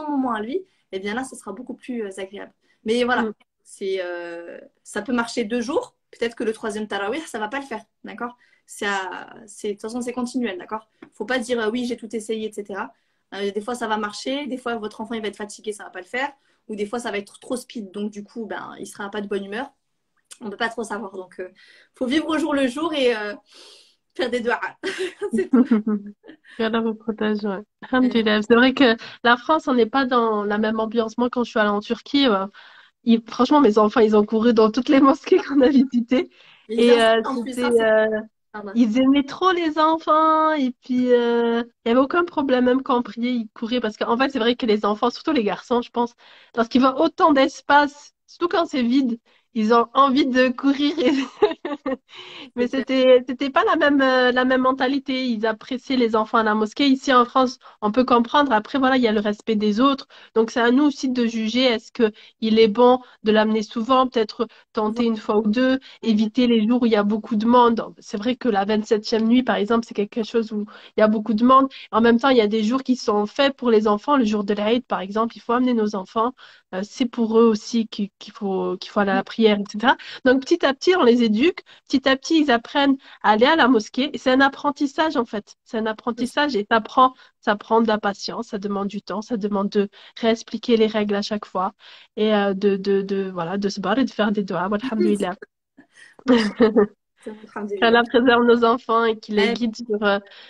S2: moment à lui, eh bien là, ce sera beaucoup plus agréable. Mais voilà,
S1: Mm.
S2: ça peut marcher 2 jours. Peut-être que le troisième tarawih, ça va pas le faire, d'accord? De toute façon, c'est continuel, d'accord? Faut pas dire oui, j'ai tout essayé, etc. Des fois, ça va marcher. Des fois, votre enfant il va être fatigué, ça va pas le faire. Ou des fois, ça va être trop speed, donc du coup, ben, il sera pas de bonne humeur. On peut pas trop savoir. Donc, faut vivre au jour le jour et faire des doigts. C'est tout.
S1: Qu'Allah vous protège, ouais.
S2: Euh,
S1: Alhamdulillah. C'est vrai que la France, on n'est pas dans la même ambiance. Moi, quand je suis allée en Turquie, franchement, mes enfants, ils ont couru dans toutes les mosquées qu'on a visitées.
S2: Ils
S1: Et
S2: aiment ça en plus, hein, pardon.
S1: ils aimaient trop les enfants. Et puis, il n'y avait aucun problème, même quand on priait, ils couraient. Parce qu'en fait, c'est vrai que les enfants, surtout les garçons, je pense, lorsqu'ils voient autant d'espace, surtout quand c'est vide, ils ont envie de courir. Mais
S2: C'est clair.
S1: c'était pas la même mentalité. Ils appréciaient les enfants à la mosquée. Ici en France, on peut comprendre. Après, voilà, il y a le respect des autres. Donc, c'est à nous aussi de juger. Est-ce que il est bon de l'amener souvent, peut-être tenter une fois ou deux, éviter les jours où il y a beaucoup de monde. C'est vrai que la 27e nuit, par exemple, c'est quelque chose où il y a beaucoup de monde. En même temps, il y a des jours qui sont faits pour les enfants. Le jour de l'Aïd, par exemple, il faut amener nos enfants. C'est pour eux aussi qu'il faut aller à la prière, etc. Donc, petit à petit, on les éduque. Petit à petit, ils apprennent à aller à la mosquée. Et c'est un apprentissage, en fait. C'est un apprentissage et ça prend de la patience, ça demande du temps, ça demande de réexpliquer les règles à chaque fois et voilà, de se battre et de faire des doigts. Alhamdulillah.
S2: Machallah, alhamdulillah.
S1: Qu'Allah préserve nos enfants et qu'il les
S2: Euh,
S1: guide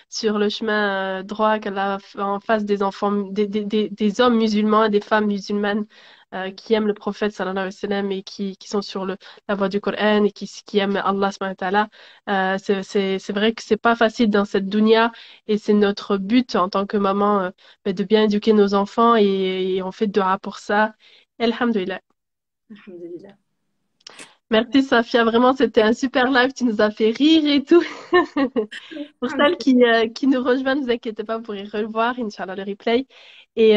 S1: sur le chemin droit, qu'Allah en face des enfants, des hommes musulmans et des femmes musulmanes qui aiment le prophète sallallahu alayhi wa sallam et qui sont sur la voie du Coran et qui aiment Allah subhanahu wa ta'ala. C'est vrai que c'est pas facile dans cette dunya et c'est notre but en tant que maman de bien éduquer nos enfants et on fait dua pour ça. Alhamdulillah.
S2: alhamdulillah.
S1: Merci Safia, vraiment c'était un super live, tu nous as fait rire et tout. Pour celles
S2: Alhamdulillah.
S1: qui nous rejoignent, ne vous inquiétez pas, vous pourrez revoir, Inch'Allah, le replay. Et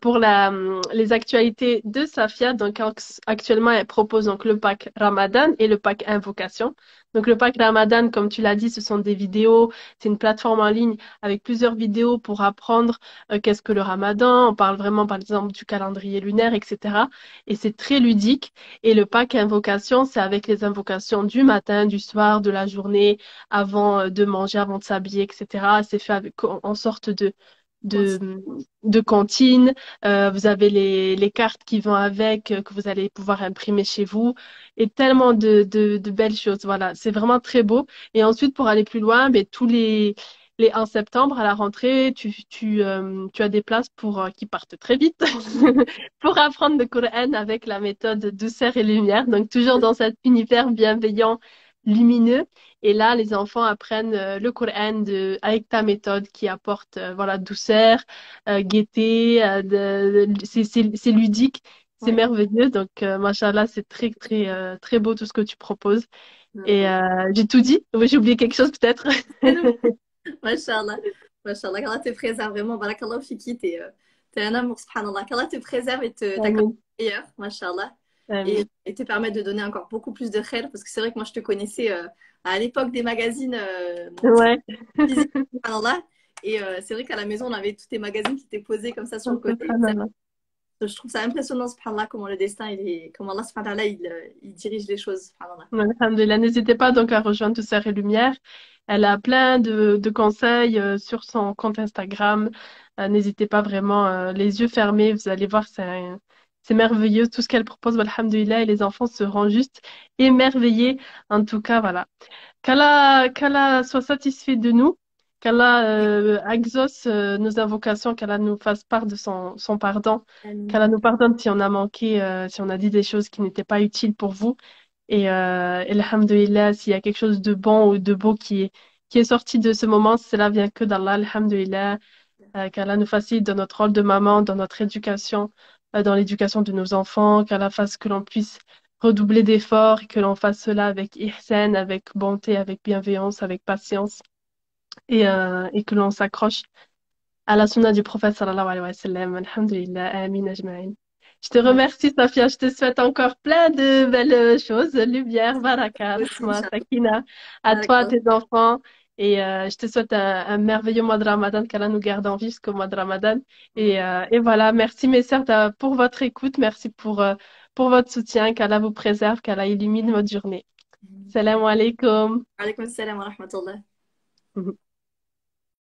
S1: pour les actualités de Safia, donc actuellement, elle propose donc le pack Ramadan et le pack Invocation. Donc le pack Ramadan, comme tu l'as dit, ce sont des vidéos, c'est une plateforme en ligne avec plusieurs vidéos pour apprendre qu'est-ce que le Ramadan. On parle vraiment, par exemple, du calendrier lunaire, etc. Et c'est très ludique. Et le pack Invocation, c'est avec les invocations du matin, du soir, de la journée avant de manger, avant de s'habiller, etc. C'est fait avec, en sorte de, de cantine. Vous avez les cartes qui vont avec, que vous allez pouvoir imprimer chez vous. Et tellement de belles choses. Voilà, c'est vraiment très beau. Et ensuite, pour aller plus loin, ben, les 1 septembre, à la rentrée, tu as des places qui partent très vite pour apprendre le Coran avec la méthode douceur et lumière. Donc, toujours dans cet univers bienveillant, lumineux. Et là, les enfants apprennent le Coran avec ta méthode qui apporte voilà, douceur, gaieté, c'est ludique, c'est
S2: Ouais.
S1: merveilleux. Donc, machallah, c'est très beau tout ce que tu proposes. Et
S2: Ouais.
S1: j'ai tout dit. Oui, j'ai oublié quelque chose peut-être.
S2: Mashallah. Mashallah. Qu'Allah te préserve vraiment. Barakallahu fiki. T'es un amour, subhanallah. Qu'Allah te préserve et t'accorde
S1: Amin.
S2: le meilleur, mashallah.
S1: Amin.
S2: Et te permettre de donner encore beaucoup plus de khair. Parce que c'est vrai que moi, je te connaissais à l'époque des magazines
S1: Ouais.
S2: physiques, subhanallah. Et c'est vrai qu'à la maison, on avait tous tes magazines qui étaient posés comme ça sur le côté.
S1: Subhanallah.
S2: Je trouve ça impressionnant, subhanallah, comment le destin, comment Allah, subhanallah, il dirige les choses, subhanallah.
S1: Alhamdulillah. N'hésitez pas donc à rejoindre Douceur et Lumière. Elle a plein de conseils sur son compte Instagram. N'hésitez pas vraiment, les yeux fermés, vous allez voir, c'est merveilleux tout ce qu'elle propose. Alhamdulillah, et les enfants seront juste émerveillés. En tout cas, voilà. Qu'Allah soit satisfait de nous, qu'Allah exauce nos invocations, qu'Allah nous fasse part de son pardon, qu'Allah nous pardonne si on a manqué, si on a dit des choses qui n'étaient pas utiles pour vous. Et alhamdulillah, s'il y a quelque chose de bon ou de beau qui est sorti de ce moment, cela vient que d'Allah, alhamdulillah, qu'Allah nous facilite dans notre rôle de maman, dans notre éducation, dans l'éducation de nos enfants, qu'Allah fasse que l'on puisse redoubler d'efforts et que l'on fasse cela avec ihsan, avec bonté, avec bienveillance, avec patience et que l'on s'accroche à la sunna du prophète sallallahu alayhi wa sallam. Alhamdulillah, amin ajma'in. Je te
S2: Ouais.
S1: remercie, Safia. Je te souhaite encore plein de belles choses. Lumière, baraka,
S2: Aussi,
S1: rahma,
S2: Inch'Allah.
S1: sakina, à toi, à
S2: Barakallah.
S1: tes enfants. Et je te souhaite un merveilleux mois de Ramadan, qu'Allah nous garde en vie jusqu'au mois de Ramadan. Et voilà, merci mes sœurs pour votre écoute. Merci pour votre soutien. Qu'Allah vous préserve, qu'Allah illumine votre journée. Salam alaikum.
S2: Alaykoum salam wa rahmatullah.